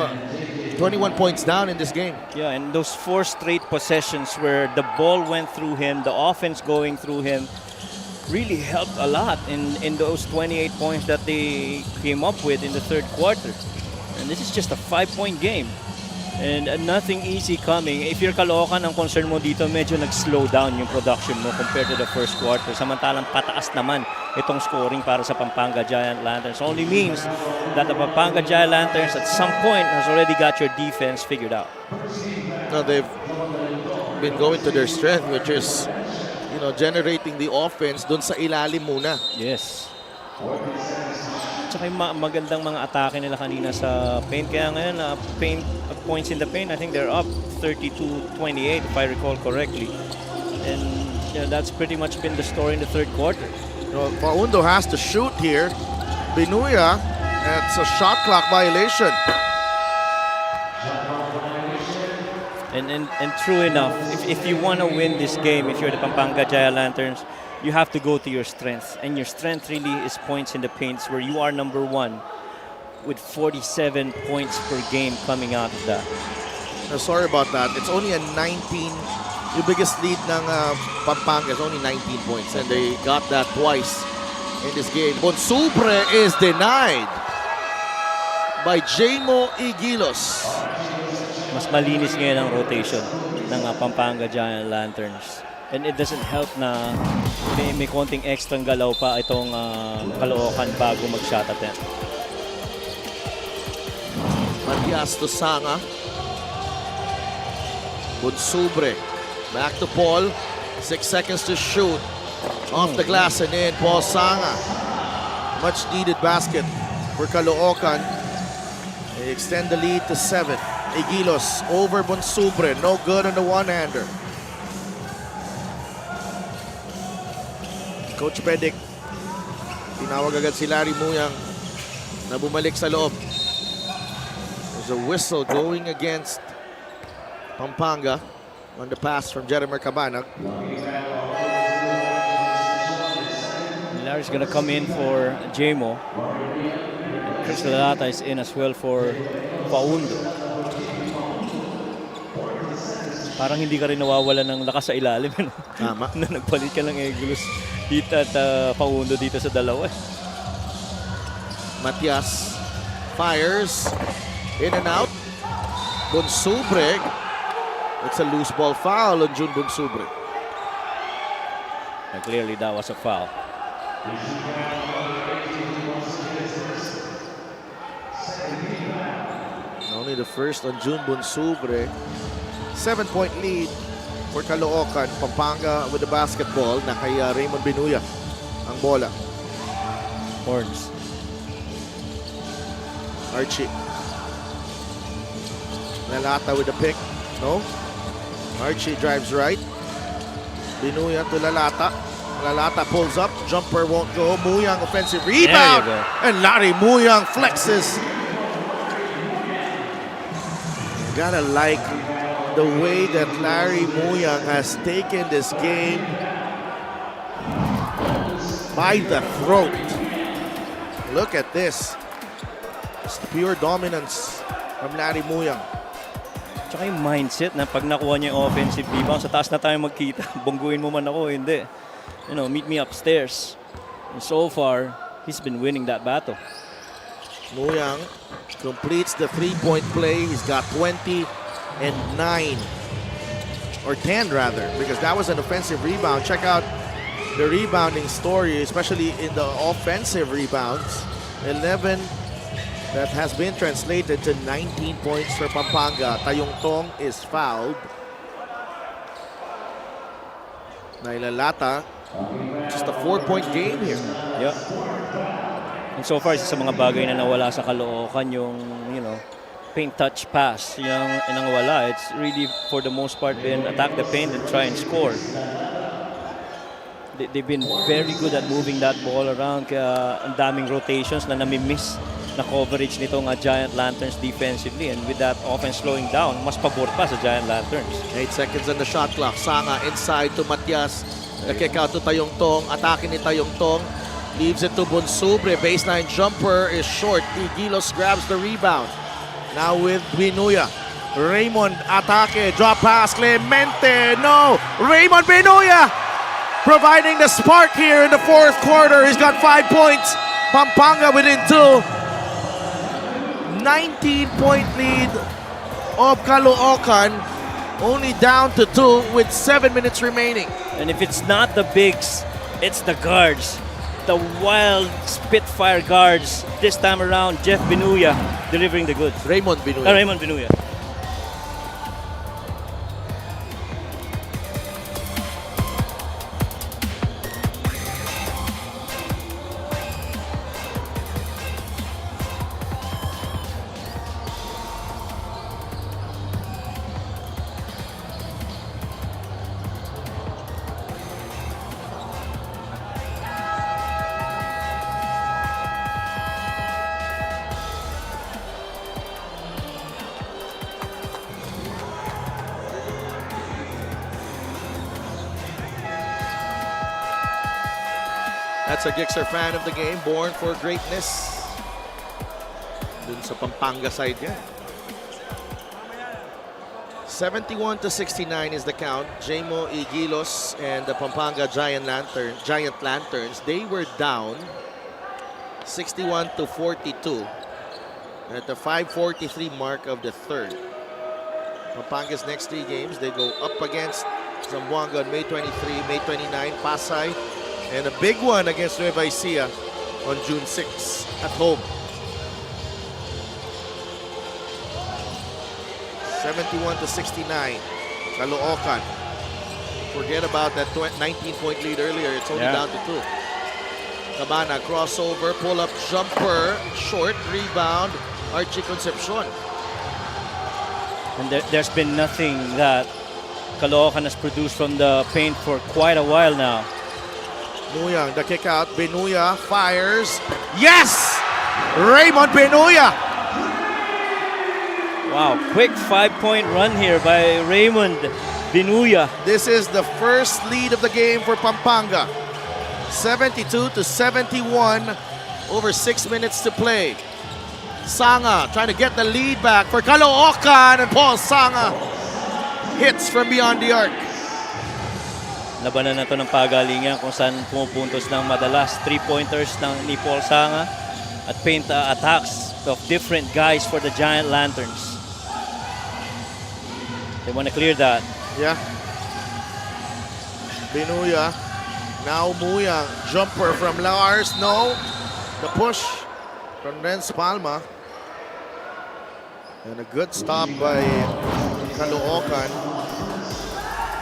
21 points down in this game. Yeah, and those 4 straight possessions where the ball went through him, the offense going through him, really helped a lot in those 28 points that they came up with in the third quarter. And this is just a 5-point game. And nothing easy coming. If you're Caloocan, ang concern mo dito, medyo nag-slow down yung production mo compared to the first quarter. Samantalang pataas naman itong scoring para sa Pampanga Giant Lanterns. Only means that the Pampanga Giant Lanterns at some point has already got your defense figured out. Now they've been going to their strength, which is, you know, generating the offense dun sa ilalim muna. Yes. Tsaka yung magandang mga atake nila kanina sa paint. Kaya ngayon, paint points in the paint, I think they're up 32-28 if I recall correctly. And yeah, that's pretty much been the story in the third quarter. You know, Faundo has to shoot here. Binuya, that's a shot clock violation. And true enough, if you want to win this game, if you're the Pampanga Giant Lanterns, you have to go to your strength. And your strength really is points in the paints where you are number 1 with 47 points per game coming out of that. Sorry about that. It's only a 19. Yung biggest lead ng Pampanga is only 19 points. And they got that twice in this game. Bonsubre is denied by J-Mo Aguilas. Mas malinis ngayon ang rotation ng Pampanga Giant Lanterns. And it doesn't help na may konting extrang galaw pa itong Caloocan bago mag-shot attempt. Matias to Sanga. Bonsubre. Back to Paul. 6 seconds to shoot. Off the glass and in. Paul Sanga. Much needed basket for Caloocan. They extend the lead to 7. Aguilas over Bonsubre. No good on the one-hander. Coach Pedic, tinawag agad si Larry Muyang na bumalik sa loob. There's a whistle going against Pampanga on the pass from Jeremy Cabanag. Larry's gonna come in for J-Mo. And Chris Lalata is in as well for Faundo. Parang hindi ka rin nawawala ng lakas sa ilalim. Tama. Na nagpalit ka ng Aguilas dito at Faundo dito sa dalawa. Matias fires. In and out. Bonsubre. It's a loose ball foul on Jun Bonsubre. And clearly that was a foul. only the first on June Bonsubre. 7-point lead for Caloocan. Pampanga with the basketball na kay Raymond Binuya ang bola. Horns. Archie. Lalata with the pick. No. Archie drives right. Binuya to Lalata. Lalata pulls up. Jumper won't go. Muyang offensive rebound. There you go. And Larry Muyang flexes. Gotta like the way that Larry Muyang has taken this game by the throat. Look at this. It's pure dominance from Larry Muyang. Tsaka yung mindset na pag nakuha niya yung offensive rebound, sa taas na tayo magkita. Bungguin mo man ako, hindi. You know, meet me upstairs. And so far, he's been winning that battle. Muyang completes the three-point play. He's got 20 and 9. Or 10 rather, because that was an offensive rebound. Check out the rebounding story, especially in the offensive rebounds. 11 that has been translated to 19 points for Pampanga. Tayong Tong is fouled. Nailalata, just a 4-point game here. Yeah. And so far, isa sa mga bagay na nawala sa Caloocan yung, you know, paint touch pass. Yung inangwala. It's really, for the most part, been attack the paint and try and score. They've been very good at moving that ball around. Kaya ang daming rotations na nami-miss na coverage nitong Giant Lanterns defensively. And with that offense slowing down, mas pabor pa sa Giant Lanterns. 8 seconds on the shot clock. Sanga inside to Matias. Kick out to Tayong Tong. Atake ni Tayong Tong. Leaves it to Bonsubre. Baseline jumper is short. Igilos grabs the rebound. Now with Binuya. Raymond atake. Drop pass. Clemente. No. Raymond Binuya providing the spark here in the fourth quarter. He's got 5 points. Pampanga within 2. 19-point lead of Caloocan. Only down to 2 with 7 minutes remaining. And if it's not the bigs, it's the guards. The wild Spitfire guards. This time around, Jeff Binuya delivering the goods. Raymond Binuya. Raymond Binuya. That's a Gixxer fan of the game, born for greatness. Dun sa Pampanga side yan. 71-69 is the count. Jamo Igilos and the Pampanga Giant Lanterns, they were down 61-42 at the 5:43 mark of the third. Pampanga's next 3 games, they go up against Zamboanga on May 23, May 29, Pasay, and a big one against Nueva Ecija on June 6 at home. 71-69. Caloocan. Forget about that 19-point lead earlier. It's only down to 2. Cabana, crossover, pull-up jumper, short, rebound, Archie Concepcion. And there's been nothing that Caloocan has produced from the paint for quite a while now. Muyang, the kick out. Binuya fires. Yes! Raymond Binuya! Wow, quick 5-point run here by Raymond Binuya. This is the first lead of the game for Pampanga. 72-71, over 6 minutes to play. Sanga trying to get the lead back for Caloocan, and Paul Sanga hits from beyond the arc. Labanan na to ng pagalingan kung saan pumupuntos ng madalas 3-pointers ni Paul Sanga at paint attacks of different guys for the Giant Lanterns. They want to clear that. Yeah. Binuya. Now Muyang. Jumper from Lars. No. The push from Renz Palma. And a good stop by Caloocan.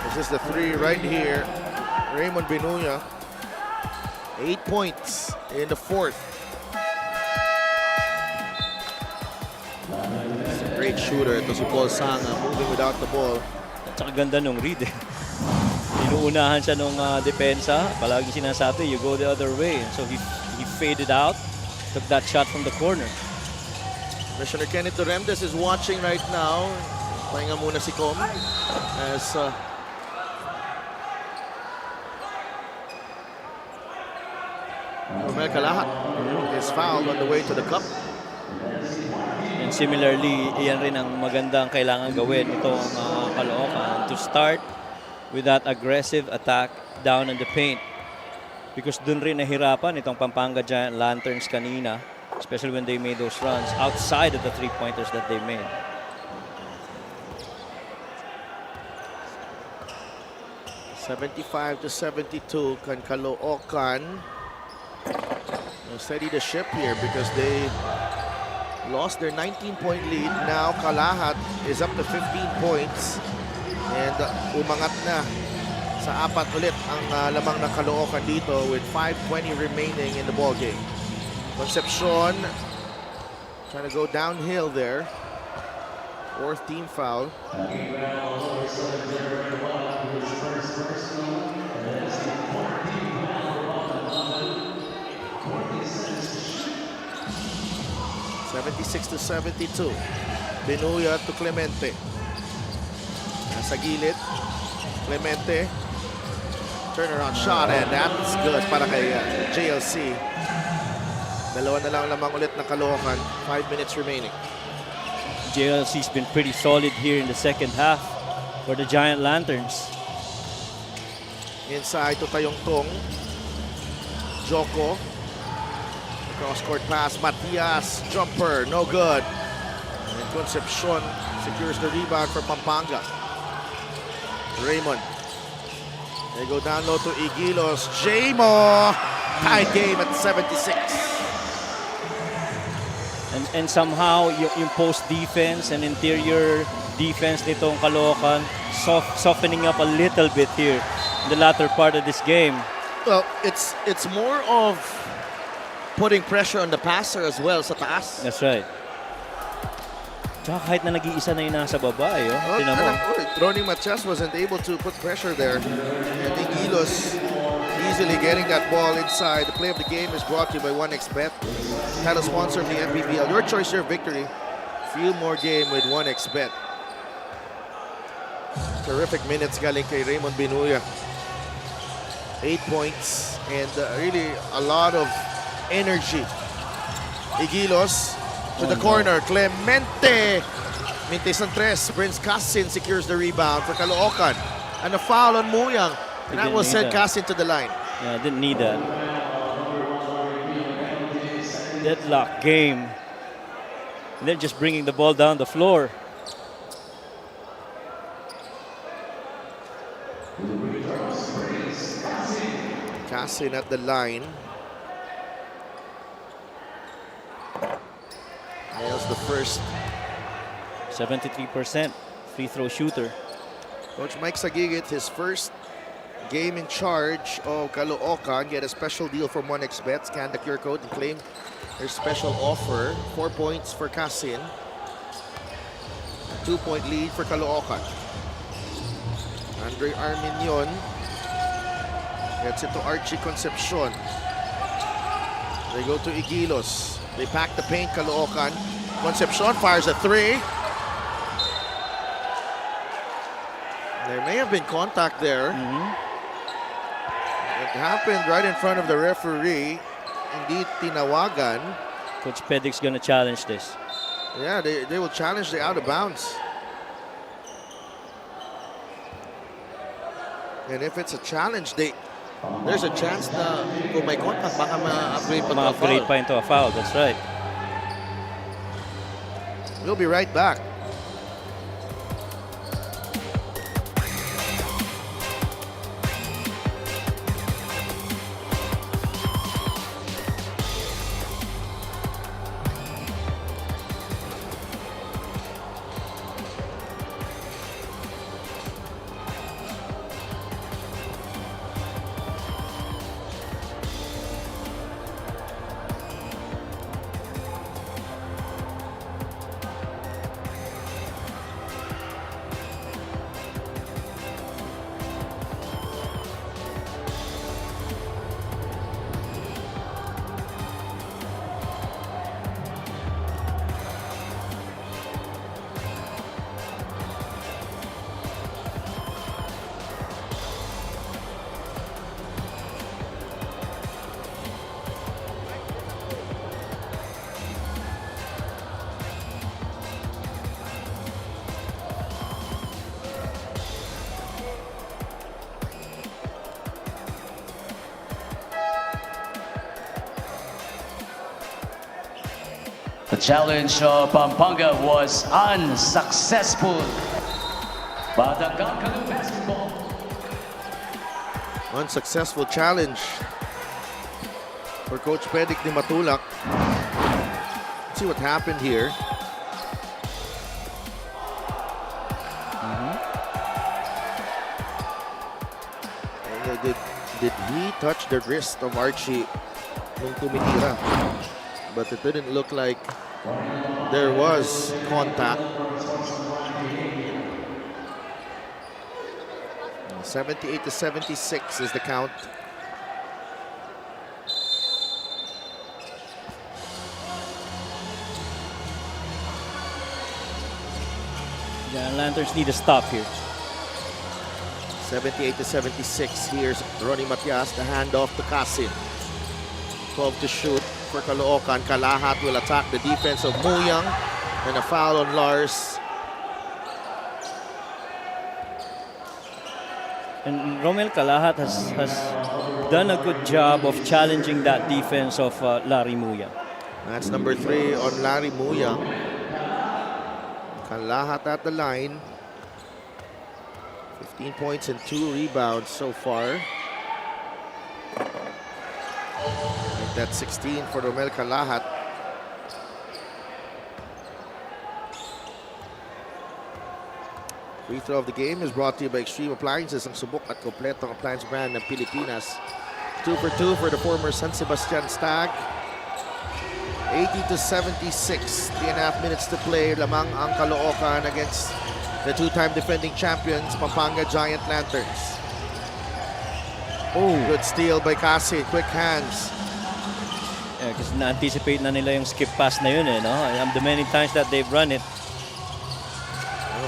This is the three right here. Raymond Binuya. 8 points in the fourth. He's a great shooter. Ito si Paul Sanga moving without the ball. At saka ganda nung read eh. Inuunahan siya nung depensa. Palaging sinasabi, you go the other way. And so he faded out. Took that shot from the corner. Commissioner Kenneth Duremdes is watching right now. Pahinga muna si Com as Romel Calahat is fouled on the way to the cup. And similarly, iyan rin ang magandang kailangan gawin itong Caloocan to start with that aggressive attack down in the paint. Because dun rin nahirapan itong Pampanga Giant Lanterns kanina, especially when they made those runs outside of the three-pointers that they made. (75-72) can Caloocan steady the ship here because they lost their 19-point lead. Now Calahat is up to 15 points and umangat na sa 4 ulit ang lamang ng Caloocan dito with 5:20 remaining in the ball game. Concepcion trying to go downhill there. Fourth team foul. (76-72). Binuya to Clemente. Nasa gilid. Clemente. Turnaround shot and that's good para kay JLC. Dalawa na lang lamang ulit na Caloocan. 5 minutes remaining. JLC's been pretty solid here in the second half for the Giant Lanterns. Inside to Tayongtong. Joko. Cross-court pass. Matias. Jumper. No good. And Concepcion secures the rebound for Pampanga. Raymond. They go down low to Igilos. Jamo. Tied game at 76. And somehow yung post defense and interior defense nitong Caloocan softening up a little bit here in the latter part of this game. Well, it's more of putting pressure on the passer as well sa taas. That's right. Tsaka kahit na nag-iisa na yung nasa baba, tinan mo. Ronnie Matias wasn't able to put pressure there. And Igilos easily getting that ball inside. The play of the game is brought to you by 1xBet, title sponsor of the MPBL. Your choice, your victory. Feel more game with 1xBet. Terrific minutes galing kay Raymond Binuya. 8 points and really a lot of energy. Igilos to the corner. Clemente. Mintes ng tres. Prince Casin secures the rebound for Caloocan. And a foul on Muyang. And that will send Casin to the line. Yeah, didn't need that. Deadlock game. And then just bringing the ball down the floor. Casin at the line. Nails the first. 73% free throw shooter. Coach Mike Sagigit, his first game in charge of Caloocan. Get a special deal from 1xBet. Scan the QR code and claim their special offer. 4 points for Casin. 2-point lead for Caloocan. Andre Arminion gets it to Archie Concepcion. They go to Igilos. They pack the paint, Caloocan. Concepcion fires a three. There may have been contact there. It happened right in front of the referee. Indeed, tinawagan. Coach Pedic's gonna challenge this. Yeah, they will challenge the out of bounds. And if it's a challenge, there's a chance na kung may contact, baka ma-upgrade pa to a Ma-upgrade foul. pa into a foul, that's right. We'll be right back. challenge of Pampanga was unsuccessful. Caloocan basketball. Unsuccessful challenge for Coach Pedic ni Matulak. Let's see what happened here. And, did he touch the wrist of Archie nung tumitira? But it didn't look like there was contact. 78-76 is the count. The Lanterns need a stop here. 78-76. Here's Ronnie Matias, the handoff to Kasin. 12 to shoot for Caloocan. Kalahat will attack the defense of Muyang, and a foul on Lars. And Romel Kalahat has done a good job of challenging that defense of Larry Muyang. That's number 3 on Larry Muyang. Kalahat at the line. 15 points and 2 rebounds so far. And that's 16 for Romel Kalahat. Free throw of the game is brought to you by Extreme Appliances, ang subok at kompletong appliance brand ng Pilipinas. 2 for 2 for the former San Sebastian Stag. 80-76, 3.5 minutes to play. Lamang ang Caloocan against the two-time defending champions, Pampanga Giant Lanterns. Oh, good steal by Kasin. Quick hands. Yeah, kasi na-anticipate na nila yung skip pass na yun, no? The many times that they've run it.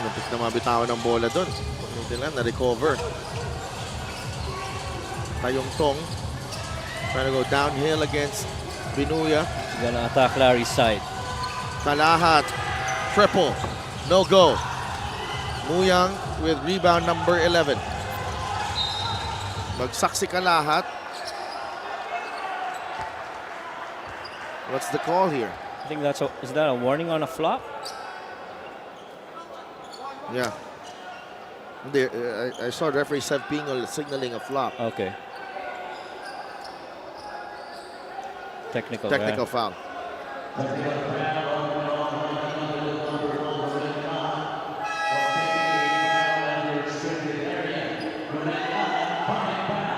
Muntik na mabitawan ng bola doon. Hindi lang, na-recover. Tayong Tong trying to go downhill against Binuya. Gonna attack Larry's side. Kalahat, triple, no go. Muyang with rebound number 11. Bagsak si Kalahat. What's the call here? I think is that a warning on a flop? Yeah. I saw referee Sev Pingol signaling a flop. Okay. Technical Foul.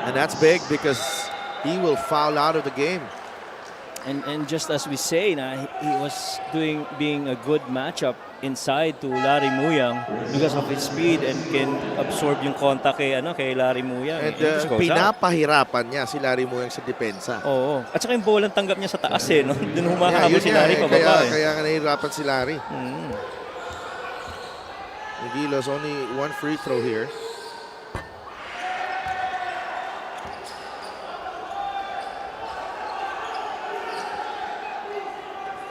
And that's big because he will foul out of the game. And just as we say, he was being a good matchup inside to Larry Muyang because of his speed and can absorb yung contact kay Larry Muyang. And pinapahirapan niya si Larry Muyang sa depensa. Oo. At saka yung bola tanggap niya sa taas no? Doon humahabol si Larry pababa. Kaya nga nahihirapan si Larry. Aguilos only 1 free throw here.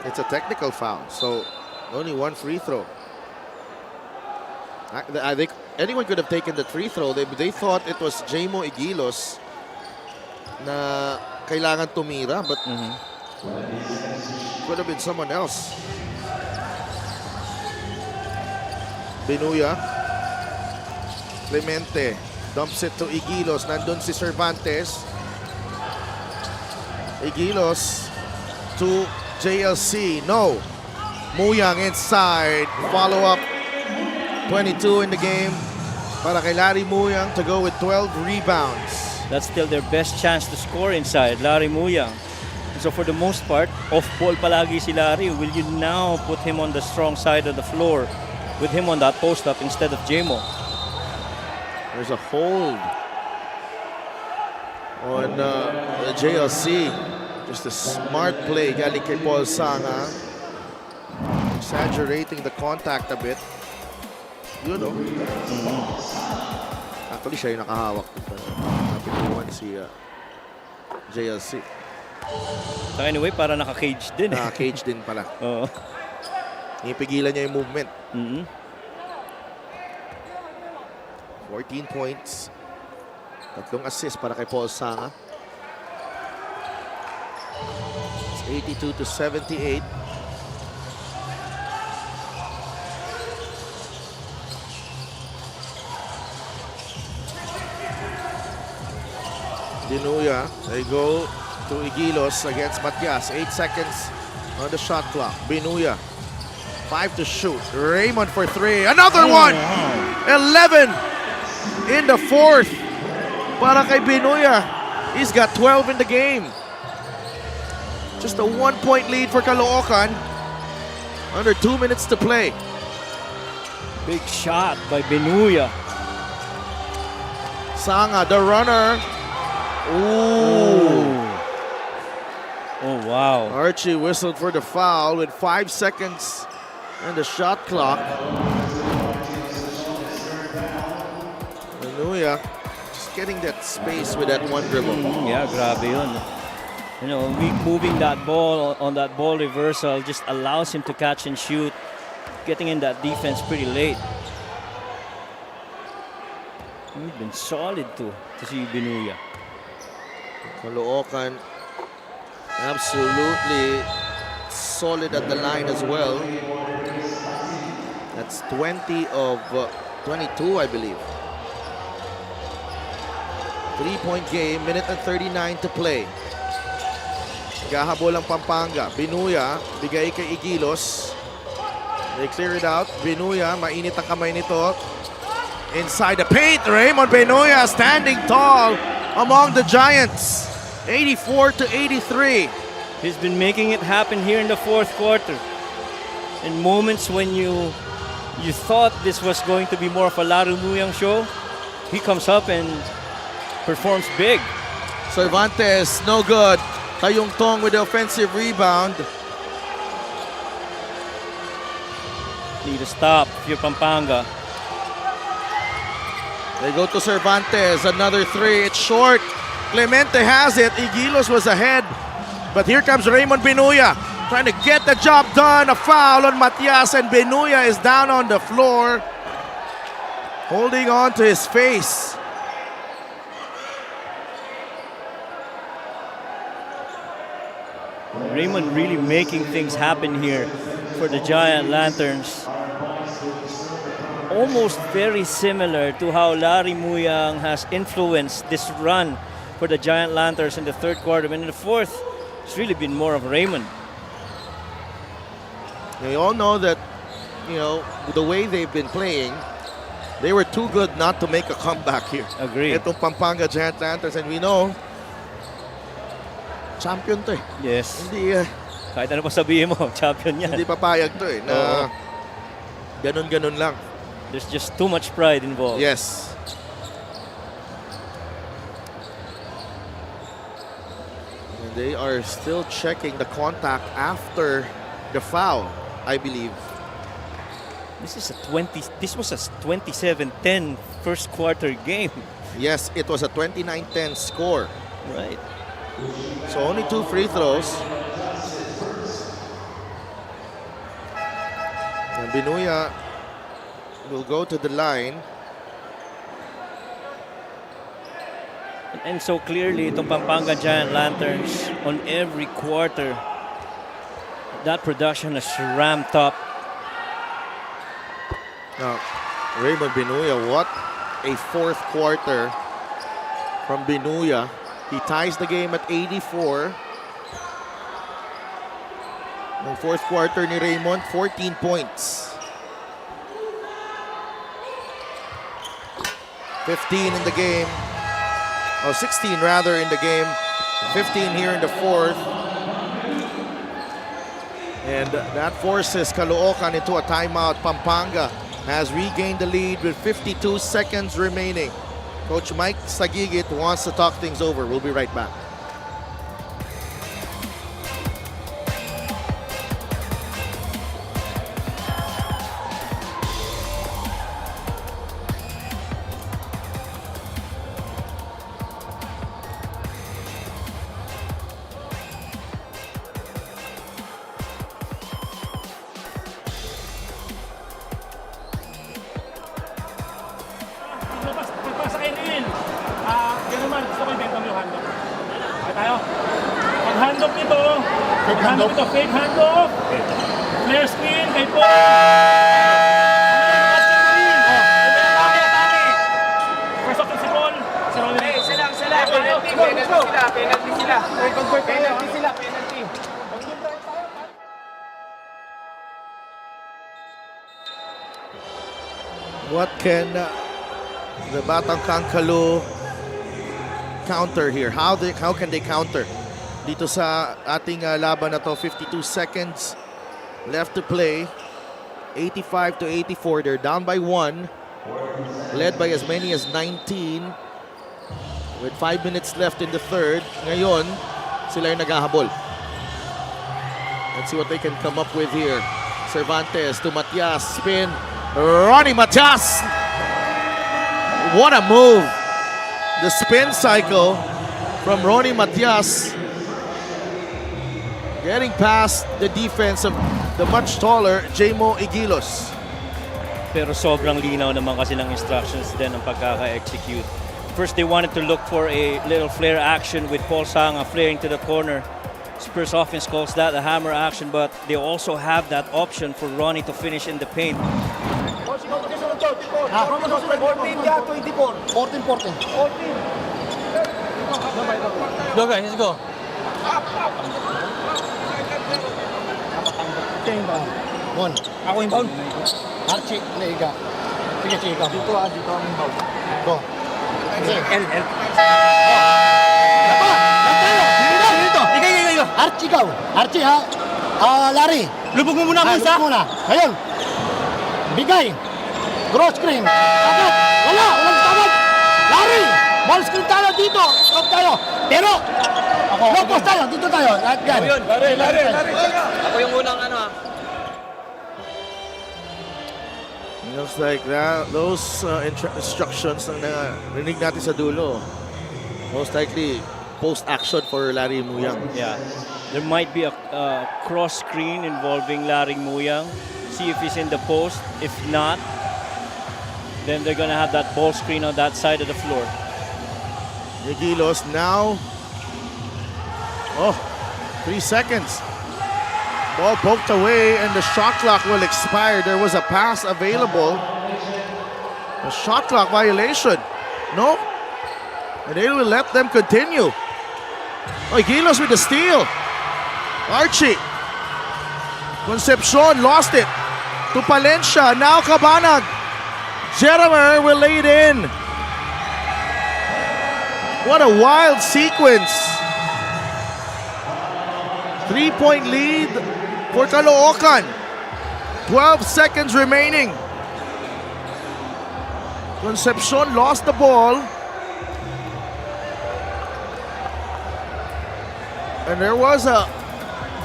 It's a technical foul, so only 1 free throw. I think anyone could have taken the free throw. They thought it was Jamo Aguilos na kailangan tumira, but could have been someone else. Binuya. Clemente dumps it to Aguilos. Nandun si Cervantes. Aguilos to JLC, no. Muyang inside, follow up. 22 in the game para kay Larry Muyang to go with 12 rebounds. That's still their best chance to score inside, Larry Muyang. So for the most part, off-ball palagi si Larry. Will you now put him on the strong side of the floor with him on that post-up instead of Jamo? There's a hold on JLC. Just a smart play galing kay Paul Sanga. Exaggerating the contact a bit. Yun o. Actually, siya yung nakahawak. Napituan si JLC. So anyway, para naka-cage din. Naka-cage din pala. Oo. Ipigilan niya yung movement. 14 points. 3 assists para kay Paul Sanga. 82-78. Dinuya, they go to Igilos against Matias. 8 seconds on the shot clock. Binuya, 5 to shoot. Raymond for 3. Another one! 11 in the fourth. Para kay Binuya. He's got 12 in the game. Just a 1-point lead for Caloocan. Under 2 minutes to play. Big shot by Binuya. Sanga, the runner. Ooh. Oh, wow. Archie whistled for the foul with 5 seconds on the shot clock. Binuya just getting that space with that one dribble. Yeah, grabe yun. You know, moving that ball on that ball reversal just allows him to catch and shoot, getting in that defense pretty late. He's been solid to see Binuya. Caloocan absolutely solid at the line as well. That's 20 of 22, I believe. 3-point game, minute and 39 to play. Gahabol ang Pampanga. Binuya, bigay kay Igilos. They clear it out. Binuya, mainit ang kamay nito. Inside the paint, Raymond Binuya standing tall among the Giants. 84 to 83. He's been making it happen here in the fourth quarter. In moments when you thought this was going to be more of a Larry Muyang show, he comes up and performs big. Cervantes, no good. Tayong Tong with the offensive rebound. Need to stop if you're Pampanga. They go to Cervantes, another 3, it's short. Clemente has it, Igilos was ahead. But here comes Raymond Binuya, trying to get the job done. A foul on Matias, and Binuya is down on the floor, holding on to his face. Raymond really making things happen here for the Giant Lanterns. Almost very similar to how Larry Muyang has influenced this run for the Giant Lanterns in the third quarter. But in the fourth, it's really been more of Raymond. We all know that, you know, the way they've been playing, they were too good not to make a comeback here. Agree. Itong Pampanga Giant Lanterns, and we know, champion to eh. Yes. Hindi, Kahit ano pa sabihin mo, champion yan. hindi papayag to eh, na ganun-ganun lang. There's just too much pride involved. Yes. And they are still checking the contact after the foul, I believe. This was a 27-10 first quarter game. Yes, it was a 29-10 score. Right. So only 2 free throws. And Binuya will go to the line. And so clearly, itong Pampanga Giant Lanterns on every quarter, that production has ramped up. Now, Raymond Binuya, what a fourth quarter from Binuya. He ties the game at 84. Ang fourth quarter ni Raymond, 14 points. 15 in the game. Oh, 16 rather in the game. 15 here in the fourth. And that forces Caloocan into a timeout. Pampanga has regained the lead with 52 seconds remaining. Coach Mike Sagigit wants to talk things over. We'll be right back. Pagpasa kayo rin. Yan naman, gusto ko ibenta mo yung handle. Okay tayo? Pag handoff nito, fake handoff. Flare screen, kay Paul. First option si Paul. Si Ronnie. Isa lang. Penalty sila, penalty. What can the Batang Kankalo counter here? How can they counter? Dito sa ating laban na to, 52 seconds left to play. 85 to 84, they're down by 1. Led by as many as 19. With 5 minutes left in the third. Ngayon, sila yung naghahabol. Let's see what they can come up with here. Cervantes to Matias, spin. Ronnie Matias! What a move! The spin cycle from Ronnie Matias. Getting past the defense of the much taller Jamo Igilos. Pero sobrang linaw naman kasi ng instructions din ng pagkaka-execute. First, they wanted to look for a little flare action with Paul Sanga flaring to the corner. Spurs offense calls that a hammer action, but they also have that option for Ronnie to finish in the paint. 14. Go guys, let's go. Mon. Ako yung bound. Archie, Leiga. Sige, ikaw. Dito ang bound. Go. L. Dito. Ikaw. Archie ikaw. Archie ha. Larry. Lubog mo muna isa. Lubog muna. Ngayon. Bigay. Cross screen. Agad. Walang tawag. Larry. Ball screen tayo dito. Stop tayo. Pero. No post tayo. Dito tayo. Larry. Ako yung unang Looks like that, those instructions na narinig natin sa dulo, most likely post-action for Larry Muyang. Yeah, there might be a cross screen involving Larry Muyang. See if he's in the post. If not, then they're gonna have that ball screen on that side of the floor. Igilos now. 3 seconds. Ball poked away and the shot clock will expire. There was a pass available. A shot clock violation. No? And they will let them continue. Igilos with the steal. Archie. Concepcion lost it to Palencia. Now Cabanag. Jeremy will lay it in. What a wild sequence. 3-point lead for Caloocan. 12 seconds remaining. Concepcion lost the ball. And there was a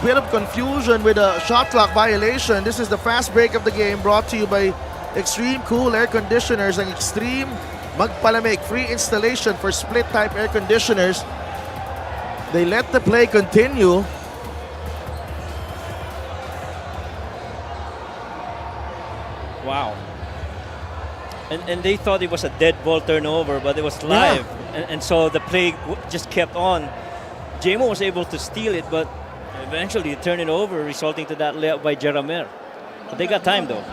bit of confusion with a shot clock violation. This is the fast break of the game brought to you by Extreme Cool Air Conditioners and Extreme Magpalamig. Free installation for split type air conditioners. They let the play continue. Wow. And they thought it was a dead ball turnover, but it was live. Yeah. And so the play just kept on. Jamo was able to steal it, but eventually turn it over, resulting to that layup by Jeramer. But they got time though.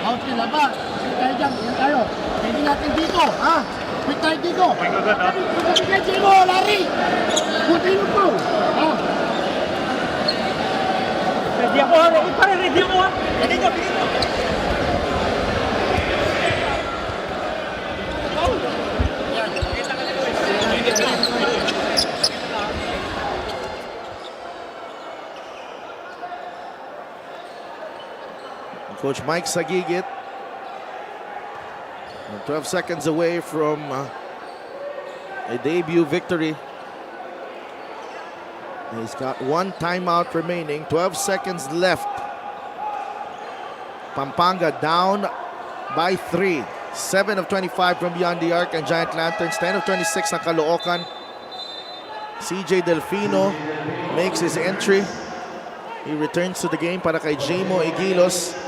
Out ka na ba? Tayo dyan, tayo. Pwede natin dito, ha? Quick tayo dito. Pwede dito, Larry. Punti mo po, ha? Ready ako, ready mo ha. Ready ko. Coach Mike Sagigit, 12 seconds away from a debut victory. He's got one timeout remaining, 12 seconds left. Pampanga down by 3. 7 of 25 from beyond the arc and Giant Lanterns, 10 of 26 ng Caloocan. CJ Delfino makes his entry. He returns to the game para kay Jamo Igilos.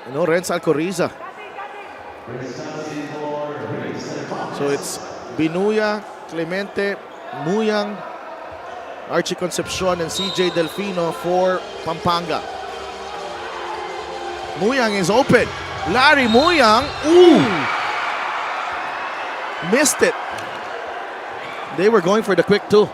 Renz Alcoriza. So it's Binuya, Clemente, Muyang, Archie Concepcion, and CJ Delfino for Pampanga. Muyang is open. Larry Muyang. Ooh! Missed it. They were going for the quick two.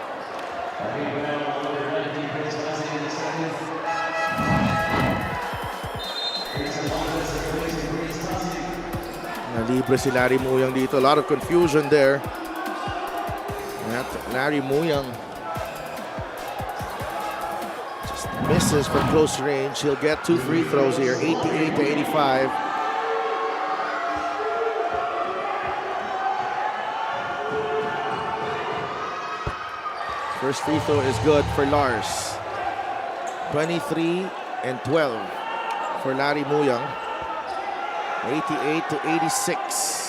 Nalibre si Larry Muyang dito. A lot of confusion there. At Larry Muyang just misses from close range. He'll get 2 free throws here, 88 to 85. First free throw is good for Lars. 23 and 12 for Larry Muyang. 88 to 86.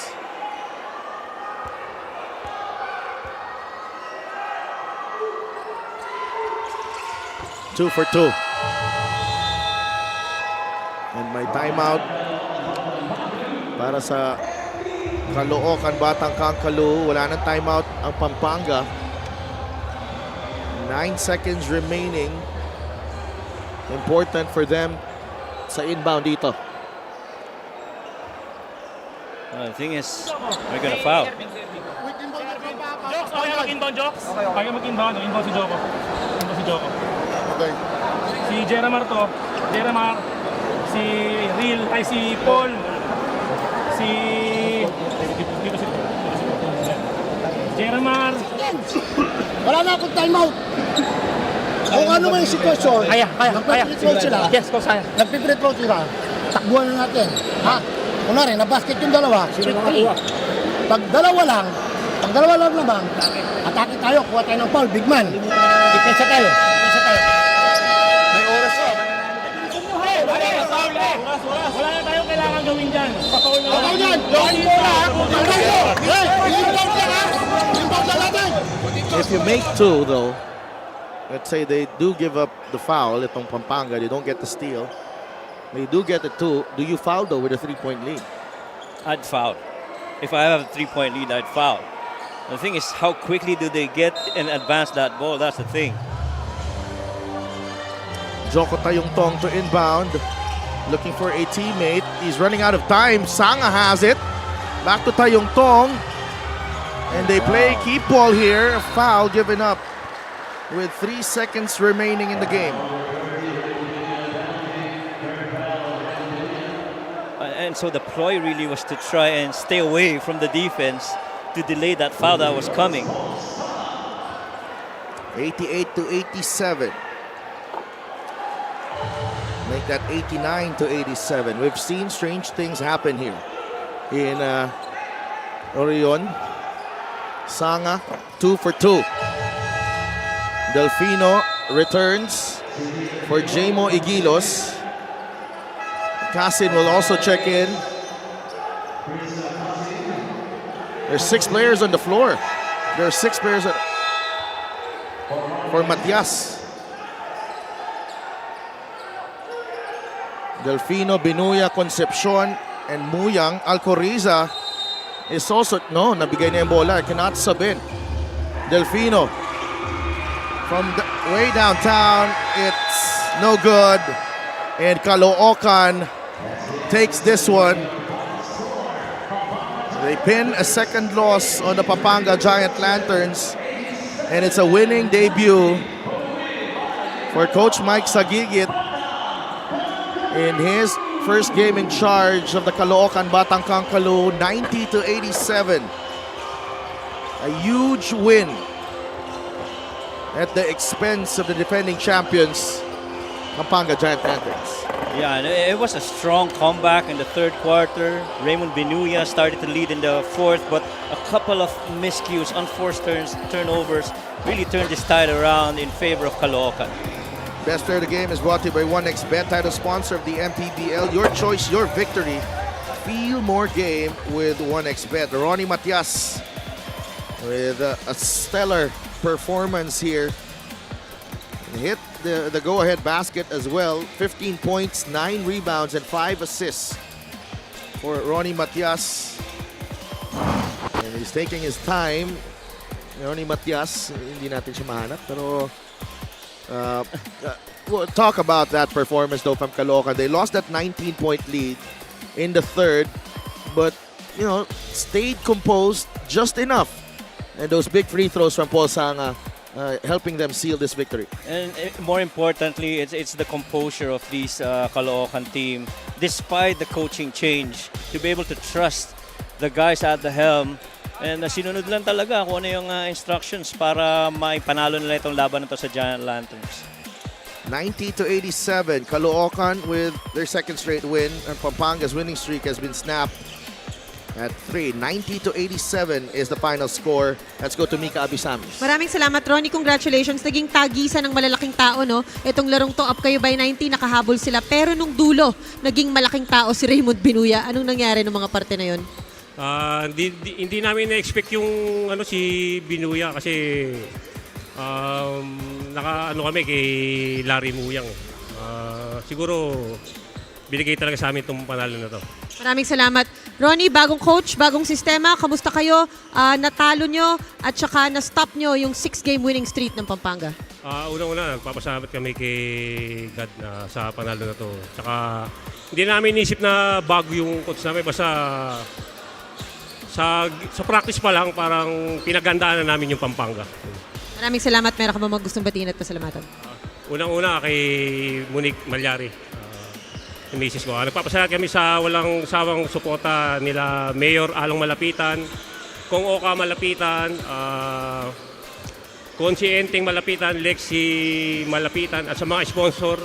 Two for two. And may timeout para sa Caloocan, Batangang Caloo. Wala nang timeout ang Pampanga. 9 seconds remaining. Important for them sa inbound dito. The thing is, we're gonna foul. Jokes, okay mag-inbound, Jokes? Okay mag-inbound, inbound si Joko. Inbound si Joko. Okay. Si Jeramar to, Jeramar, si Real, ay si Paul, si... Dito si... Jeramar. Wala na akong timeout. Kung ano man yung sitwasyon, nagpipilit roll sila. Yes, ko saya. Nagpipilit roll sila. Takbuhan na natin. Ha? Kunwari, na-basket yung dalawa, sino nakakuha? Pag dalawa lang naman, atake tayo, kuha tayo ng foul, big man. Depensa tayo. May oras ko. Wala na tayong kailangan gawin dyan. Papaul na lang. Ako yan! Gawin mo na! Hey! Inbound lang ha! Inbound lang natin! If you make two though, let's say they do give up the foul, itong Pampanga, they don't get the steal. They do get the two. Do you foul though with a 3-point lead? I'd foul. If I have a 3-point lead, I'd foul. The thing is, how quickly do they get and advance that ball? That's the thing. Joko Tayongtong to inbound. Looking for a teammate. He's running out of time. Sanga has it. Back to Tayongtong. And they play keep ball here. A foul given up with 3 seconds remaining in the game. And so the ploy really was to try and stay away from the defense to delay that foul that was coming. 88 to 87. Make that 89 to 87. We've seen strange things happen here in Orion. Sanga, 2 for 2. Delfino returns for Jamo Igilos. Casin will also check in. There's 6 players on the floor. There are 6 players for Matias. Delfino, Binuya, Concepcion, and Muyang. Alcoriza is also, no, nabigay na yung bola. Cannot sub in. Delfino from way downtown. It's no good. And Caloocan takes this one. They pin a second loss on the Pampanga Giant Lanterns. And it's a winning debut for Coach Mike Sagigit in his first game in charge of the Caloocan Batangang Caloo, 90 to 87. A huge win at the expense of the defending champions, Pampanga Giant Lanterns. Yeah, and it was a strong comeback in the third quarter. Raymond Binuya started to lead in the fourth, but a couple of miscues, unforced turnovers, really turned this tide around in favor of Caloocan. Best player of the game is brought to you by 1xBet, title sponsor of the MPBL. Your choice, your victory. Feel more game with 1xBet. Ronnie Matias with a stellar performance here. Hit the go-ahead basket as well. 15 points, 9 rebounds, and 5 assists for Ronnie Matias. And he's taking his time. Ronnie Matias, hindi natin siya mahanap, pero we'll talk about that performance though from Caloocan. They lost that 19-point lead in the third, but stayed composed, just enough. And those big free throws from Paul Sanga helping them seal this victory. And more importantly, it's the composure of this Caloocan team. Despite the coaching change, to be able to trust the guys at the helm. And sinunod lang talaga kung ano yung instructions para maipanalo nila itong laban na to sa Giant Lanterns. 90-87, Caloocan with their second straight win. And Pampanga's winning streak has been snapped at 3. 90-87 is the final score. Let's go to Mika Abisamis. Maraming salamat, Ronnie. Congratulations. Naging tagisan ng malalaking tao, no? Itong larong to, up kayo by 90, nakahabol sila. Pero nung dulo, naging malaking tao si Raymond Binuya. Anong nangyari ng mga parte na yon? Hindi namin na-expect yung si Binuya kasi kami kay Larry Muyang. Siguro binigay talaga sa amin itong panalo na to. Maraming salamat. Ronnie, bagong coach, bagong sistema. Kamusta kayo? Natalo nyo at saka na-stop nyo yung 6-game winning streak ng Pampanga. Unang-una, nagpapasalamat kami kay God na sa panalo na to. Tsaka hindi namin inisip na bago yung coach namin. Basta sa practice pa lang, parang pinagandaan na namin yung Pampanga. Maraming salamat. Meron ka ba gustong batiin at pasalamatan? Unang-una kay Monique Malyari, yung misis ko. Nagpapasalamat kami sa walang sawang suporta nila Mayor Along Malapitan, Kong Oka Malapitan, Konsienteng Malapitan, Lexi Malapitan, at sa mga sponsor.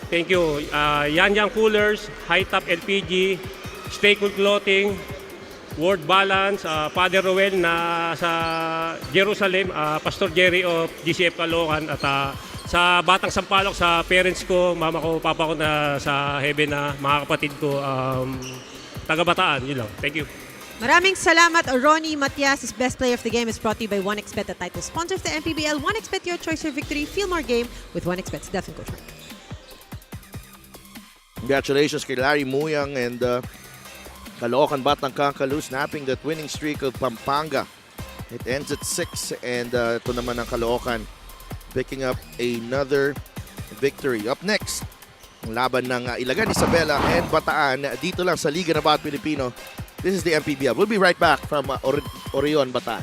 Thank you. Yan Yang Coolers, High Top LPG, Stay Cool Clothing, World Balance, Father Roel na sa Jerusalem, Pastor Jerry of GCF Caloocan, at sa Batang Sampaloc, sa parents ko, mama ko, papa ko na sa heaven, na mga kapatid ko, taga-Bataan. Yun lang. Thank you. Maraming salamat, Ronnie Matias. Best player of the game is brought to you by 1xBet, the title sponsor of the MPBL. 1xBet, your choice for victory. Feel more game with 1xBet. Steph and Coach Mike. Congratulations kay Larry Muyang and Caloocan Batang Kakalo snapping that winning streak of Pampanga. It ends at 6 and ito naman ang Caloocan picking up another victory. Up next, ang laban ng Ilagan, Isabela and Bataan dito lang sa Liga ng Bawat Pilipino. This is the MPBL. We'll be right back from Orion, Bataan.